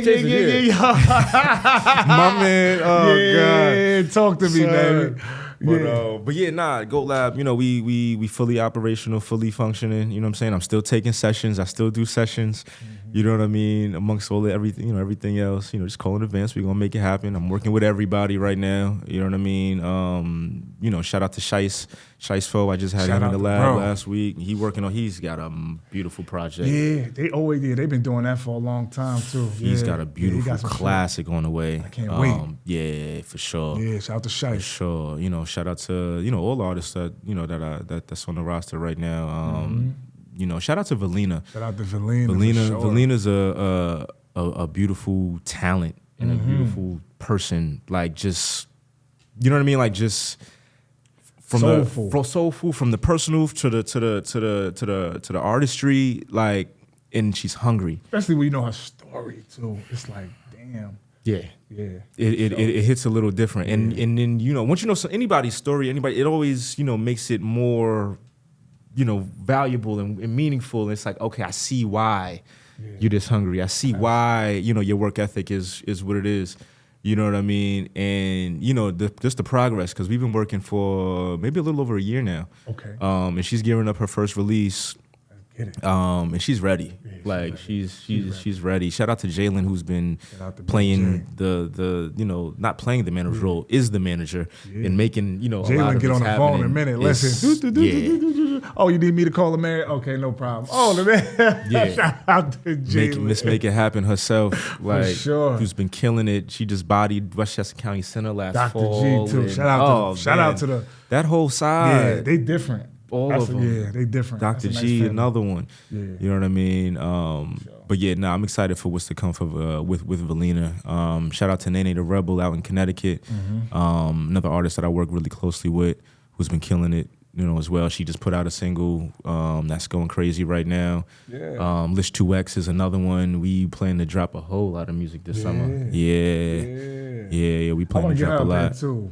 My man, God. Talk to me, baby. But GOAT Lab, we fully operational, fully functioning. You know what I'm saying? I'm still taking sessions. I still do sessions. You know what I mean? Amongst all everything, everything else, just call in advance. We're gonna make it happen. I'm working with everybody right now. You know what I mean? Shout out to Shice Fo. I just had him in the lab last week. He's got a beautiful project. Yeah, they've been doing that for a long time too. He's got a beautiful classic on the way. I can't wait. Yeah, for sure. Yeah, shout out to Shice. For sure. Shout out to all the artists that that's on the roster right now. Shout out to Valina. Shout out to Valina. Valina's a beautiful talent and a beautiful person. Like just, you know what I mean? Like just from soulful, from the personal to the artistry. Like, and she's hungry. Especially when you know her story too. It's like, damn. Yeah. It hits a little different, and then once you know anybody's story, it always makes it more valuable and meaningful. And it's like, okay, I see why you're this hungry. I see why your work ethic is what it is. You know what I mean? And just the progress, because we've been working for maybe a little over a year now. Okay. And she's gearing up her first release. Get it. And she's ready. Yeah, she's ready. Shout out to Jalen, who's been playing the not playing the manager's role, is the manager and making a lot Jalen of get on the phone in a minute. Listen. Oh, you need me to call the man? Okay, no problem. Oh, the man. Yeah. Shout out to Jalen. Make it happen herself. Like, for sure. Who's been killing it. She just bodied Westchester County Center last fall. Dr. G too. Shout out to the that whole side. Yeah, they different. All of them. Yeah, they different. Dr. G, another one. Yeah. You know what I mean? But yeah, I'm excited for what's to come with Valina. Shout out to Nene the Rebel out in Connecticut. Another artist that I work really closely with, who's been killing it, as well. She just put out a single that's going crazy right now. Yeah. List 2X is another one. We plan to drop a whole lot of music this summer. Yeah. We plan to drop a lot. Too.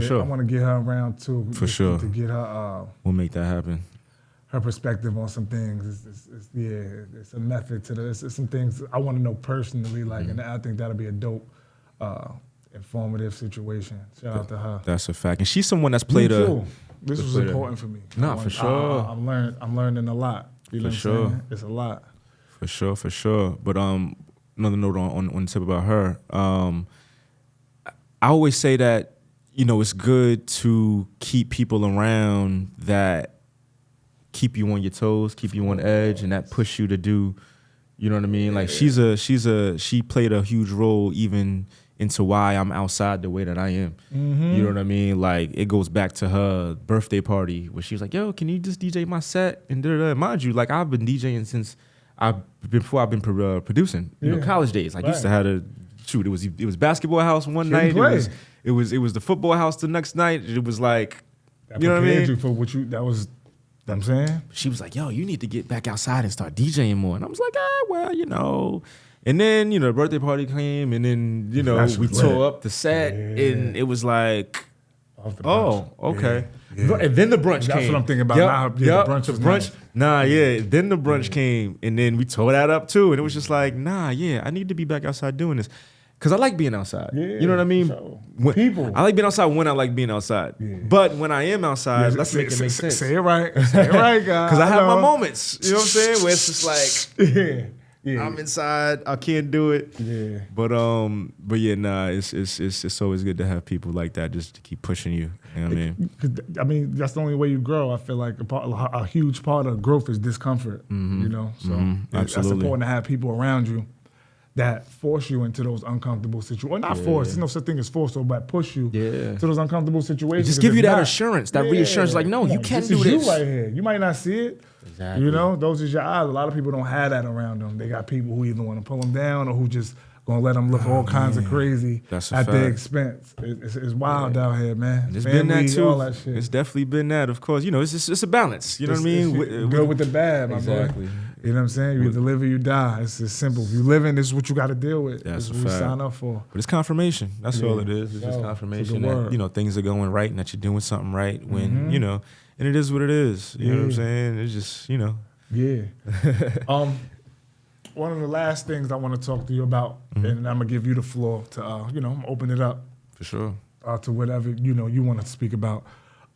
Sure. I want to get her around too. For sure. To get her. We'll make that happen. Her perspective on some things. It's a method to this. It's some things I want to know personally. Like, and I think that'll be a dope, informative situation. Shout out to her. That's a fact. And she's someone that's played This was important for me. No, for sure. I'm learning a lot. You know what I'm saying? It's a lot. For sure. But another note on the tip about her. I always say that, it's good to keep people around that keep you on your toes, keep you on edge, and that push you to do, you know what I mean? Like she played a huge role even into why I'm outside the way that I am. You know what I mean? Like it goes back to her birthday party where she was like, "Yo, can you just DJ my set?" And mind you, like I've been DJing since before I've been producing. College days. Like used to have a shoot. It was basketball house one night. It was the football house the next night. It was like, you know what I mean? You for what you that was. I'm saying? She was like, "Yo, you need to get back outside and start DJing more." And I was like, well. And then, the birthday party came, and then, we tore up the set, and it was like, Off the brunch. Oh, okay. Yeah. And then the brunch came. That's what I'm thinking about now. Yeah, the brunch was nice. Nah, yeah. Then the brunch came, and then we tore that up too. And it was just like, nah, yeah, I need to be back outside doing this. Because I like being outside. Yeah, you know what I mean? So, people. I like being outside when I like being outside. Yeah. But when I am outside, let's make it make sense. Say it right. Say it right, guys. Because I have my moments. You know what I'm saying? Where it's just like, yeah. I'm inside. I can't do it. Yeah. But yeah, nah. It's always good to have people like that just to keep pushing you. You know what I mean? I mean, that's the only way you grow. I feel like a huge part of growth is discomfort. You know, so that's important to have people around you that force you into those uncomfortable situations. Well, not force. There's no such thing as force, but push you to those uncomfortable situations. Just give you that assurance, that reassurance. Like, no, you can't do this. You right here. You might not see it. Exactly. You know, those is your eyes. A lot of people don't have that around them. They got people who either want to pull them down or who just gonna let them look all kinds of crazy at their expense. It's wild out here, man. It's been that too. All that shit. It's definitely been that. Of course, you know, it's a balance. You know what I mean? Good with the bad, my boy. Exactly. You know what I'm saying? You either live or you die. It's as simple. If you living, this is what you got to deal with. That's what a fact. We sign up for. But it's confirmation. That's all it is. It's just confirmation that, you know, things are going right and that you're doing something right when, you know, and it is what it is. You know what I'm saying? It's just, you know. Yeah. One of the last things I want to talk to you about, and I'm going to give you the floor to, you know, open it up. For sure. To whatever, you know, you want to speak about.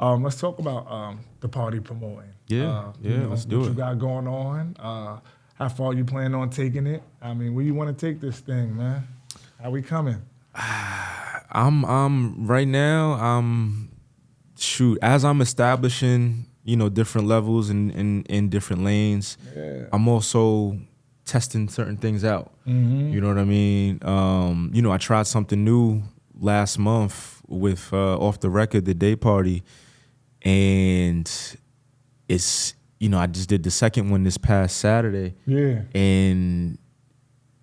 Let's talk about the party promoting. Yeah, you know, let's do it. What you got going on? How far you plan on taking it? I mean, where you want to take this thing, man? How we coming? I'm right now. As I'm establishing, you know, different levels in different lanes. Yeah. I'm also testing certain things out. You know what I mean? You know, I tried something new last month with Off the Record, the day party. And it's, you know, I just did the second one this past Saturday. Yeah. And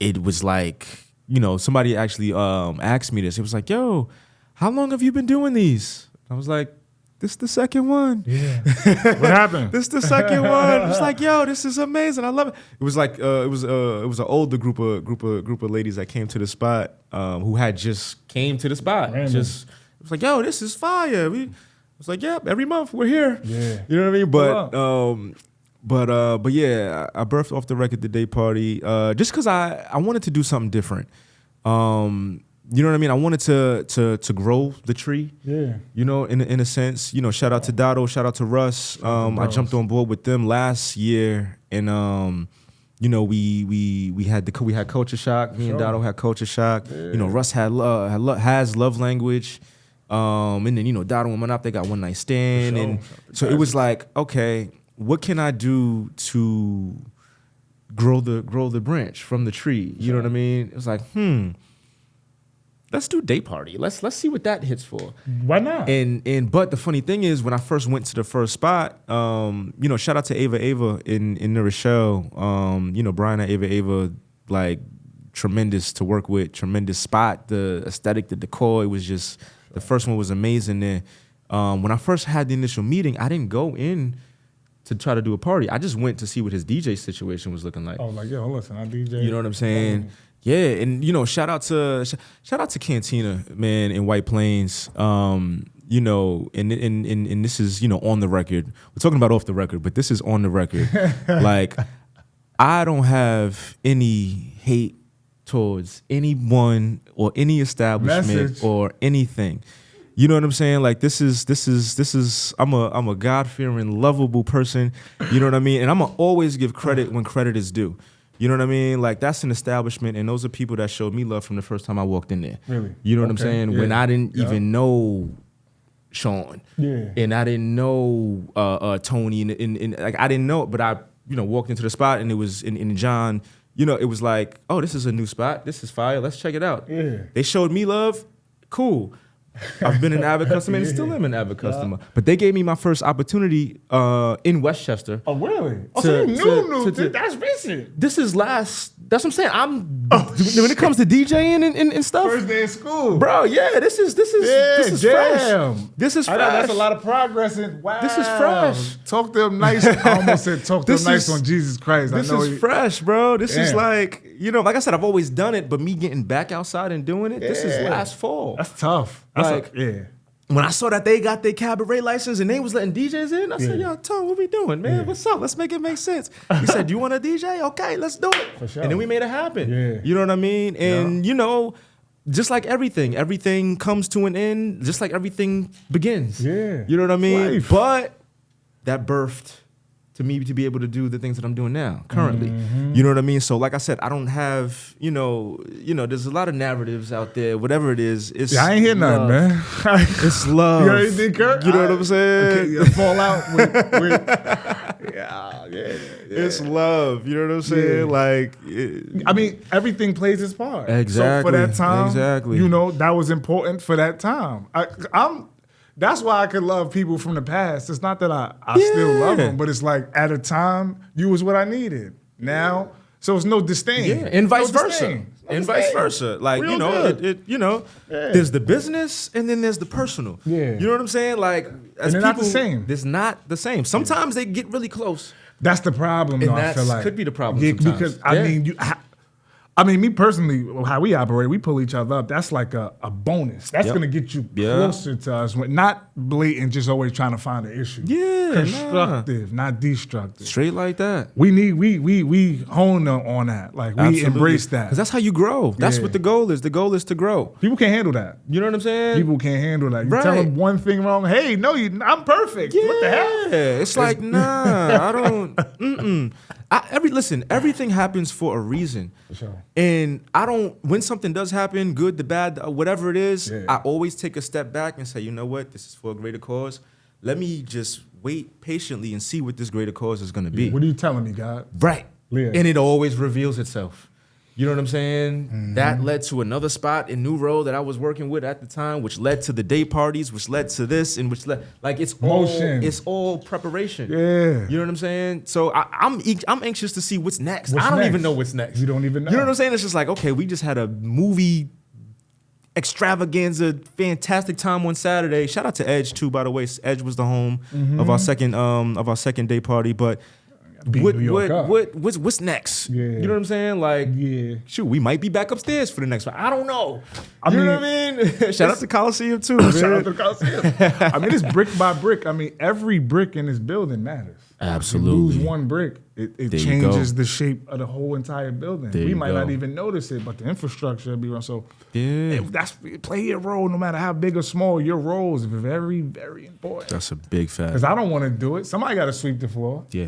it was like, you know, somebody actually asked me this. It was like, yo, how long have you been doing these? I was like, this is the second one. Yeah. What happened? This is the second one. It's like, yo, this is amazing. I love it. It was like it was an older group of ladies that came to the spot who had just came to the spot. Random. Just it was like, yo, this is fire. It's like, yep, every month we're here. Yeah. You know what I mean? But yeah, I birthed Off the Record the day party just because I wanted to do something different. You know what I mean? I wanted to grow the tree. Yeah. You know, in a sense. You know, shout out to Dotto, shout out to Russ. I jumped on board with them last year, and you know, we had Culture Shock. Me and Dotto had Culture Shock. Yeah. You know, Russ has Love Language. And then, you know, Dotto and Manop, they got One Night Stand. And so it was like, okay, what can I do to grow the branch from the tree? You know what I mean? It was like, let's do day party. Let's see what that hits for. Why not? But the funny thing is, when I first went to the first spot, you know, shout out to Ava in New Rochelle. You know, Brian at Ava, like tremendous to work with, tremendous spot. The aesthetic, the decor, it was just. The first one was amazing there. When I first had the initial meeting, I didn't go in to try to do a party. I just went to see what his DJ situation was looking like. Oh, like, yo, listen, I DJ. You know what I'm saying? Yeah, and, you know, shout out to Cantina, man, in White Plains. You know, and this is, you know, on the record. We're talking about off the record, but this is on the record. Like, I don't have any hate towards anyone or any establishment or anything. You know what I'm saying? Like this is I'm a God-fearing, lovable person. You know what I mean? And I'm gonna always give credit when credit is due. You know what I mean? Like that's an establishment, and those are people that showed me love from the first time I walked in there. Really? You know what I'm saying? Yeah. When I didn't even know Sean. Yeah. And I didn't know Tony and like I didn't know it, but I, you know, walked into the spot and it was in John. You know, it was like, oh, this is a new spot. This is fire. Let's check it out. Yeah. They showed me love. Cool. I've been an avid customer and still am an avid customer. But they gave me my first opportunity in Westchester. Oh, really? So you knew. That's recent. This is last. That's what I'm saying. When it comes to DJing and stuff. First day of school. Bro, yeah, this is fresh. This is fresh. That's a lot of progress. Wow. This is fresh. Talk to them nice. I almost said talk to them nice on Jesus Christ. This is fresh, bro. This is like, you know, like I said, I've always done it, but me getting back outside and doing it, this is last fall. That's tough. when I saw that they got their cabaret license and they was letting DJs in, I said, yo, Tom, what we doing, man? What's up? Let's make it make sense. He said, you want a DJ? Okay, let's do it. For sure. And then we made it happen. Yeah. You know what I mean? And, you know, just like everything comes to an end, just like everything begins. Yeah. You know what I mean? Life. But that birthed to me to be able to do the things that I'm doing now, currently. Mm-hmm. You know what I mean? So like I said, I don't have, you know, there's a lot of narratives out there, whatever it is. It's I ain't hear nothing, man. It's love. You know anything, Kurt? You know what I'm saying? Okay, fall out with It's love. You know what I'm saying? Yeah. Like, I mean, everything plays its part. Exactly. So for that time, Exactly. you know, that was important for that time. That's why I could love people from the past. It's not that I still love them, but it's like at a time, you was what I needed. Now, so it's no disdain. yeah, and vice No versa. disdain. No And vice disdain. versa. Like, Real you know, good. Yeah. there's the business and then there's the personal. Yeah. You know what I'm saying? Like, as they're not the same. It's not the same. Sometimes they get really close. That's the problem, And though, I that's feel like. could be the problem Yeah, sometimes. because, Yeah. I mean, me personally, how we operate, we pull each other up. That's like a bonus. That's Yep. going to get you Yeah. closer to us. Not blatant, just always trying to find an issue. Yeah, Constructive, not destructive. Straight like that. We hone on that. Like, we embrace that. Because that's how you grow. That's Yeah. what the goal is. The goal is to grow. People can't handle that. You know what I'm saying? People can't handle that. You tell Right. them one thing wrong. Hey, no, I'm perfect. What the hell? Yeah, it's like, nah, I don't, everything happens for a reason. For sure. And when something does happen, good, the bad, whatever it is, Yeah. I always take a step back and say, you know what, this is for a greater cause. Let me just wait patiently and see what this greater cause is going to be. What are you telling me, God? Right. Yeah. And it always reveals itself. You know what I'm saying? Mm-hmm. That led to another spot in New Road that I was working with at the time, which led to the day parties, which led to this, and which led, like, it's all preparation. Yeah. You know what I'm saying? So I'm anxious to see what's next. What's I don't next? even know what's next. You don't even know. You know what I'm saying? It's just like, okay, we just had a movie extravaganza, fantastic time on Saturday. Shout out to Edge too, by the way. Edge was the home of our second day party, but. Beat New York up. What's next? Yeah. You know what I'm saying? Like, Yeah. shoot, we might be back upstairs for the next one. I don't know. I Know what I mean? Shout out to Coliseum too, man. Shout out to the Coliseum. I mean, it's brick by brick. I mean, every brick in this building matters. Absolutely. You lose one brick, it There you changes go. the shape of the whole entire building. There We you might go. not even notice it, but the infrastructure will be wrong. So Yeah. play your role, no matter how big or small. Your role is very, very important. That's a big fact. Because I don't want to do it. Somebody got to sweep the floor. Yeah.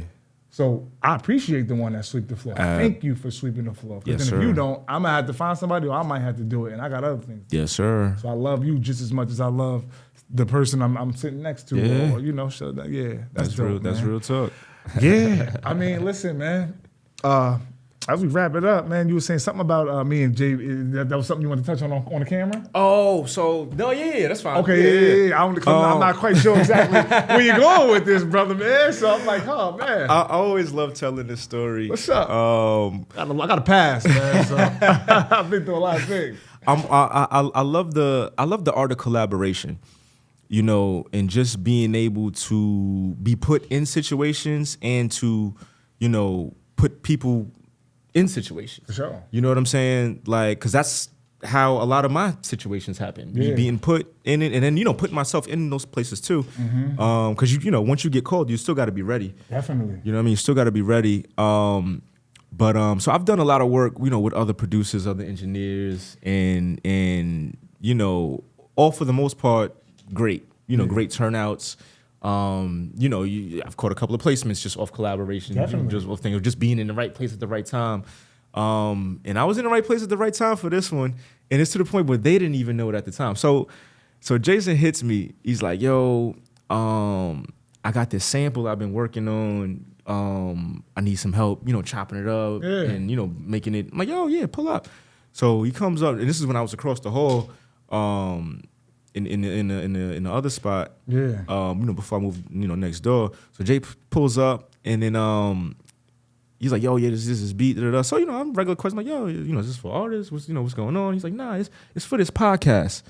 So I appreciate the one that sweep the floor. Thank you for sweeping the floor. Because Yes, then if sir. you don't, I'm gonna have to find somebody, or I might have to do it, and I got other things. Yes, sir. So I love you just as much as I love the person I'm sitting next to. Yeah. Or, you know, so that, that's dope, real. That's man. real talk. Yeah, I mean, listen, man. As we wrap it up, man, you were saying something about me and Jay. That was something you wanted to touch on the camera. Oh, so no, yeah, that's fine. Okay, yeah. I'm not quite sure exactly where you're going with this, brother, man. So I'm like, oh man, I always love telling this story. What's up? I I got a pass, man. So I've been through a lot of things. I love the art of collaboration, you know, and just being able to be put in situations and to, you know, put people in situations. For sure. You know what I'm saying? Like, because that's how a lot of my situations happen. Me Yeah. being put in it, and then, you know, putting myself in those places too. Mm-hmm. Because you know, once you get called, you still got to be ready. Definitely. You know what I mean? You still got to be ready. So I've done a lot of work, you know, with other producers, other engineers, and you know, all for the most part, great. You know, great turnouts. You know, I've caught a couple of placements just off collaboration, Definitely. just off thing of just being in the right place at the right time. And I was in the right place at the right time for this one, and it's to the point where they didn't even know it at the time. So Jason hits me. He's like, "Yo, I got this sample I've been working on. I need some help, you know, chopping it up and, you know, making it." I'm like, "Yo, yeah, pull up." So he comes up, and this is when I was across the hall. In the other spot, Yeah. you know, before I moved, you know, next door. So Jay pulls up, and then he's like, "Yo, yeah, this is beat." Da, da, da. So, you know, I'm regular question like, "Yo, you know, is this for artists? What's going on?" He's like, "Nah, it's for this podcast.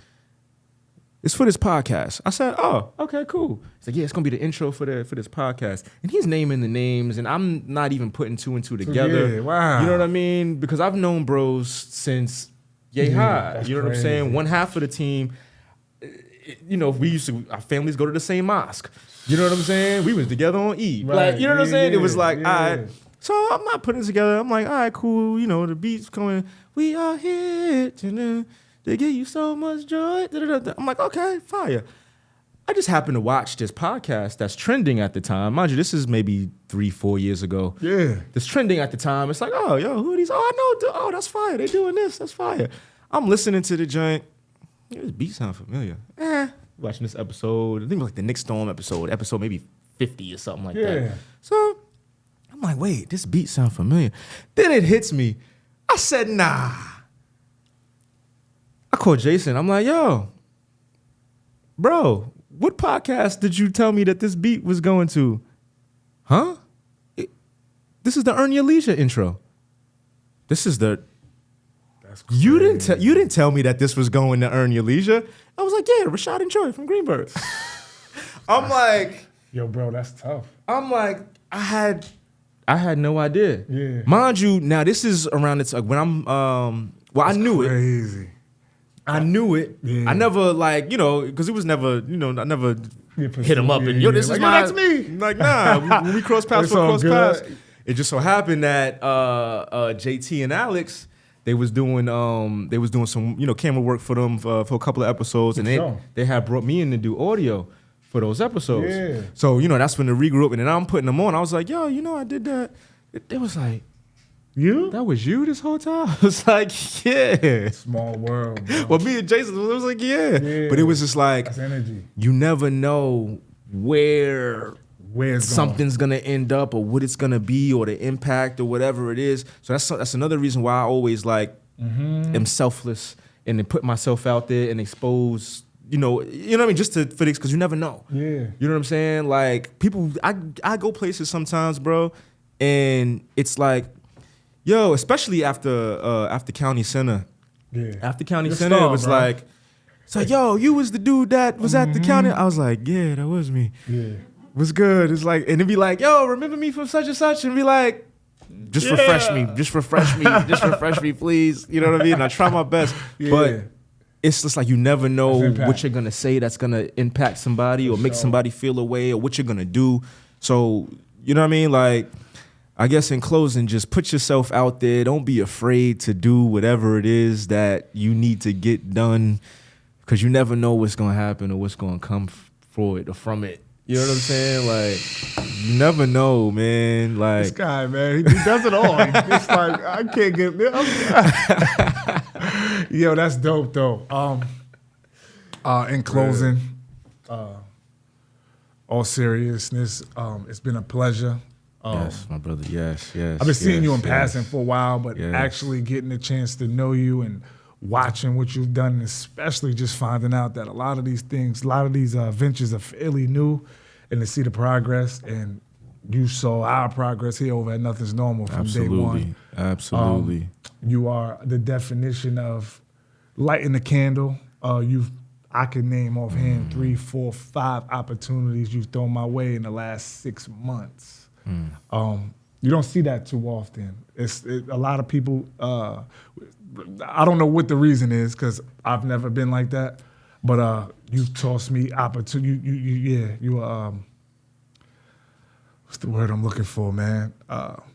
It's for this podcast." I said, "Oh, okay, cool." He's like, "Yeah, it's gonna be the intro for this podcast." And he's naming the names, and I'm not even putting two and two together. Yeah, wow. You know what I mean? Because I've known bros since yay high. that's You know what I'm crazy. saying? One half of the team. our families go to the same mosque. You know what I'm saying? We was together on Eid. Right. Like, you know what I'm saying? It was like, yeah. all right. So I'm not putting it together. I'm like, all right, cool. The beat's coming. We are here to give you so much joy. I'm like, okay, fire. I just happened to watch this podcast that's trending at the time. Mind you, this is maybe 3-4 years ago. Yeah. That's trending at the time. It's like, oh, yo, who are these? Oh, I know. Oh, that's fire. They doing this. That's fire. I'm listening to the joint. This beat sound familiar. Watching this episode. I think it was like the Nick Storm episode maybe 50 or something like that. So I'm like, wait, this beat sound familiar. Then it hits me. I said, nah. I called Jason. I'm like, yo, bro, what podcast did you tell me that this beat was going to? Huh? This is the Earn Your Leisure intro. This is the... That's crazy. You didn't tell me that this was going to Earn Your Leisure. I was like, yeah, Rashad and Joy from Greenberg. I'm like... Yo, bro, that's tough. I'm like, I had no idea. Yeah. Mind you, now this is around the time when I'm... I knew it. Crazy. I knew it. Yeah. I never because it was never, I never hit him up and this is like, my. that's me. Like, nah, when we cross paths, It's all good. It just so happened that JT and Alex, they was doing some camera work for them for a couple of episodes, and they had brought me in to do audio for those episodes. Yeah. So that's when they regroup, and then I'm putting them on. I was like, yo, I did that. It was like. You? That was you this whole time? I was like, yeah. Small world, bro. Well, me and Jason, it was like, yeah. But it was just like, that's energy. You never know where something's going to end up or what it's going to be or the impact or whatever it is. So that's another reason why I always am selfless and then put myself out there and expose, you know what I mean? Just for this, because you never know. Yeah. You know what I'm saying? Like, people, I go places sometimes, bro, and it's like, yo, especially after County Center. Yeah. After County Center, it was like, it's like, yo, you was the dude that was at the county. I was like, yeah, that was me. Yeah. What's good? It's like, and it'd be like, yo, remember me from such and such? And be like, just refresh me, please. You know what I mean? And I try my best. Yeah. But it's just like you never know what you're going to say that's going to impact somebody or make somebody feel a way or what you're going to do. So, you know what I mean? Like, I guess in closing, just put yourself out there. Don't be afraid to do whatever it is that you need to get done, because you never know what's going to happen or what's going to come for it or from it. You know what I'm saying? Like, you never know, man. Like, this guy, man, he does it all. It's like, I can't get Yo, that's dope, though. In closing, all seriousness, it's been a pleasure. Yes, my brother. Yes. I've been seeing you in passing for a while, but actually getting a chance to know you and watching what you've done, and especially just finding out that a lot of these ventures are fairly new, and to see the progress, and you saw our progress here over at Nothing's Normal from day one. Absolutely. You are the definition of lighting the candle. I can name offhand 3, 4, 5 opportunities you've thrown my way in the last 6 months. You don't see that too often. A lot of people, I don't know what the reason is, because I've never been like that, but you've tossed me opportunity. What's the word I'm looking for, man?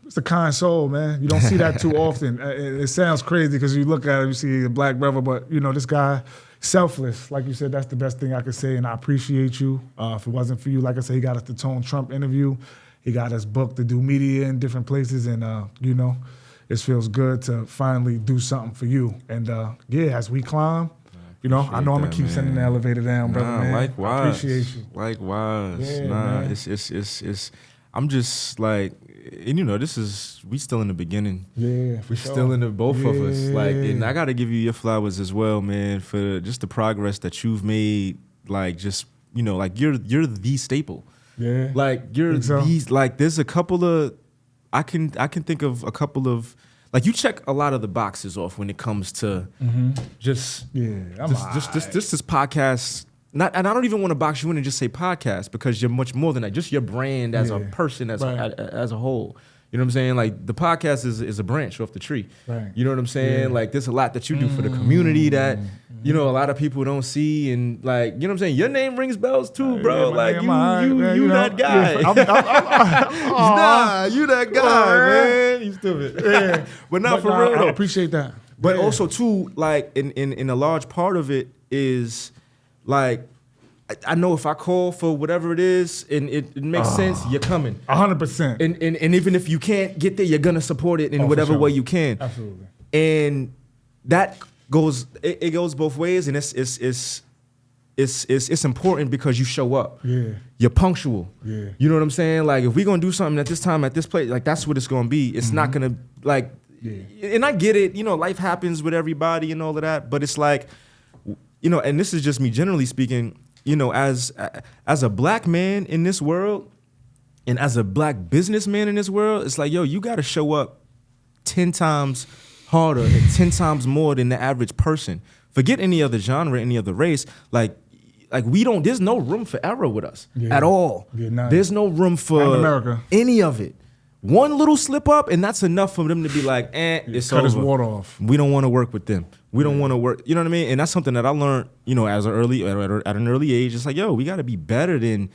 It's a kind soul, man. You don't see that too often. It sounds crazy because you look at it, you see a black brother, but this guy, selfless. Like you said, that's the best thing I could say, and I appreciate you. If it wasn't for you, like I said, he got us the Tone Trump interview. He got us booked to do media in different places, and it feels good to finally do something for you. And as we climb, I know I'm gonna keep sending the elevator down, brother. Man, likewise. I appreciate you. Likewise. Yeah, man. It's. I'm just like, and we still in the beginning. Yeah, we're still in the both of us. Like, and I gotta give you your flowers as well, man, for just the progress that you've made. Like, just like you're the staple. Yeah. Like, you're these, like, there's a couple of, I can think of a couple of, like, you check a lot of the boxes off when it comes to this podcast. And I don't even want to box you in and just say podcast, because you're much more than that. Just your brand as a person, as a whole. You know what I'm saying? Like the podcast is a branch off the tree. Right. You know what I'm saying? Yeah. Like there's a lot that you do for the community that, you know, a lot of people don't see. And like, you know what I'm saying? Your name rings bells too, bro. Like you that guy. Nah, you that guy, man. You stupid. Yeah. But not for real though. I appreciate that. But also too, like in a large part of it is like, I know if I call for whatever it is and it makes sense, you're coming. 100%. And even if you can't get there, you're gonna support it in whatever way you can. Absolutely. And that goes, it goes both ways, and it's important because you show up. Yeah. You're punctual. Yeah. You know what I'm saying? Like if we're gonna do something at this time, at this place, like that's what it's gonna be. It's not gonna like, and I get it, you know, life happens with everybody and all of that, but it's like, you know, and this is just me generally speaking, you know, as a black man in this world and as a black businessman in this world, it's like, yo, you got to show up 10 times harder and 10 times more than the average person. Forget any other genre, any other race. Like we don't, there's no room for error with us at all. Yeah, there's no room for America. Any of it. One little slip up, and that's enough for them to be like, it's cut over. his water off. We don't want to work with them. We don't want to work. You know what I mean? And that's something that I learned, you know, at an early age. It's like, yo, we got to be better than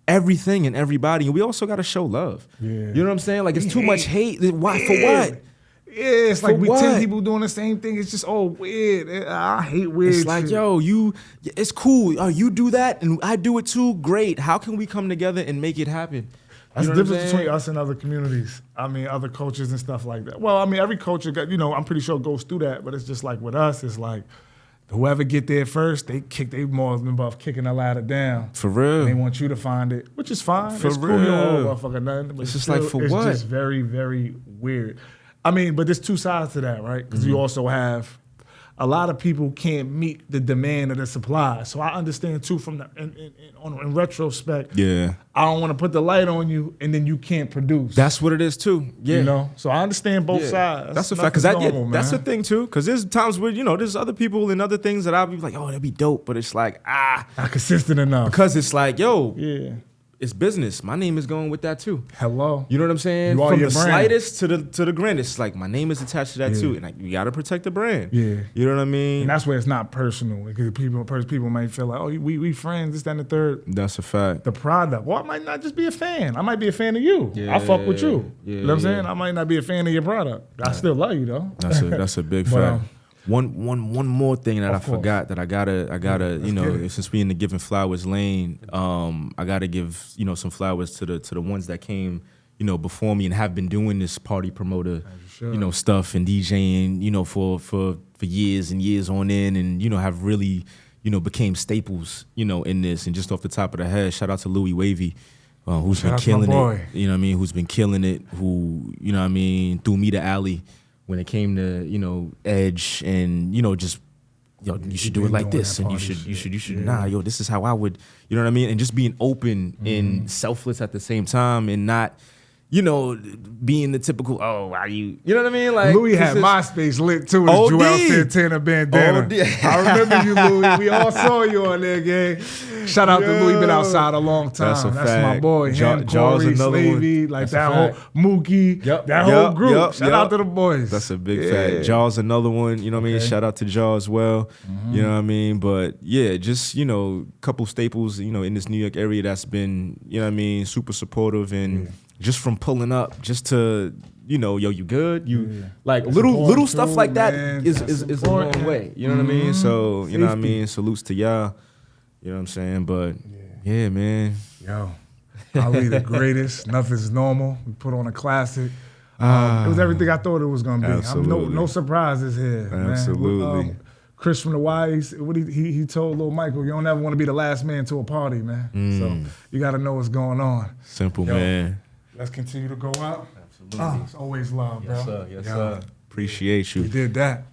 everything and everybody, and we also got to show love. Yeah. You know what I'm saying? Like, it's too much hate. Why? For what? Yeah, it's like For we what? 10 people doing the same thing. It's just all weird. I hate weird. It's like, shit. yo, it's cool. Oh, you do that, and I do it too. Great. How can we come together and make it happen? That's You the know what I'm difference saying? between us and other communities. I mean, other cultures and stuff like that. Well, I mean, every culture got, you know, I'm pretty sure goes through that, but it's just like with us, it's like whoever get there first, they more than above kicking the ladder down. For real. They want you to find it, which is fine. For it's cool, you don't real. owe a motherfucker nothing. But It's just still, like, for what? It's just very, very weird. I mean, but there's two sides to that, right? Because you also have a lot of people can't meet the demand of the supply. So I understand too from the in retrospect. Yeah. I don't want to put the light on you and then you can't produce. That's what it is too. Yeah. You know? So I understand both sides. That's a fact. Because that's the thing too. Because there's times where, you know, there's other people and other things that I'll be like, oh, that'd be dope. But it's like, not consistent enough. Because it's like, yo, Yeah. it's business. My name is going with that too. Hello. You know what I'm saying? You are From your the brand. slightest to the grandest, like my name is attached to that too, and like, you gotta protect the brand. Yeah. You know what I mean? And that's where it's not personal. Because people might feel like, oh, we friends, this, that, and the third. That's a fact. The product. Well, I might not just be a fan. I might be a fan of you. I fuck with you. Yeah, you know what I'm saying? I might not be a fan of your product. I still love you though. That's a big But, fact. One more thing that I Of course. forgot that I gotta you know, get it. since we in the giving flowers lane, I gotta give, you know, some flowers to the ones that came, you know, before me and have been doing this party promoter, you know, stuff and DJing, you know, for years and years on end, and you know, have really, you know, became staples, you know, in this. And just off the top of the head, shout out to Louis Wavy. Who's Shout been out to killing my boy. it, you know what I mean? Who's been killing it? Who, you know what I mean? Threw me the alley when it came to, you know, Edge and, you know, just, yo, you should do it like this, and you should, nah, yo, this is how I would, you know what I mean? And just being open and selfless at the same time, and not, you know, being the typical, oh, why you know what I mean? Like Louis had MySpace lit too with OD. Joel Santana bandana. OD. I remember you, Louis. We all saw you on there, gang. Shout out to Louis, been outside a long time. That's a my fact. boy. Him, Jaws Corey, another one. Slavey, like That's a that whole fact. Mookie, Yep. that whole group. Yep. Shout out to the boys. That's a big fact. Jaws another one, you know what I mean? Shout out to Jaws as well, you know what I mean? But yeah, just, you know, couple staples, you know, in this New York area that's been, you know what I mean, super supportive, and just from pulling up just to, you know, yo, you good? You like That's little important stuff too, like that man. is That's a long important. way. You know what I mean? So, you know what I Safety. mean? Salutes to y'all. You know what I'm saying? But yeah, man. Yo, Ali the greatest. Nothing's normal. We put on a classic. It was everything I thought it was gonna be. Absolutely. No surprises here, Absolutely. man. Chris from the Y, he told little Michael, you don't ever want to be the last man to a party, man. So you got to know what's going on. Simple, Yo, man. Let's continue to go out. Absolutely. It's always love, bro. Yes, sir. Appreciate you. We did that.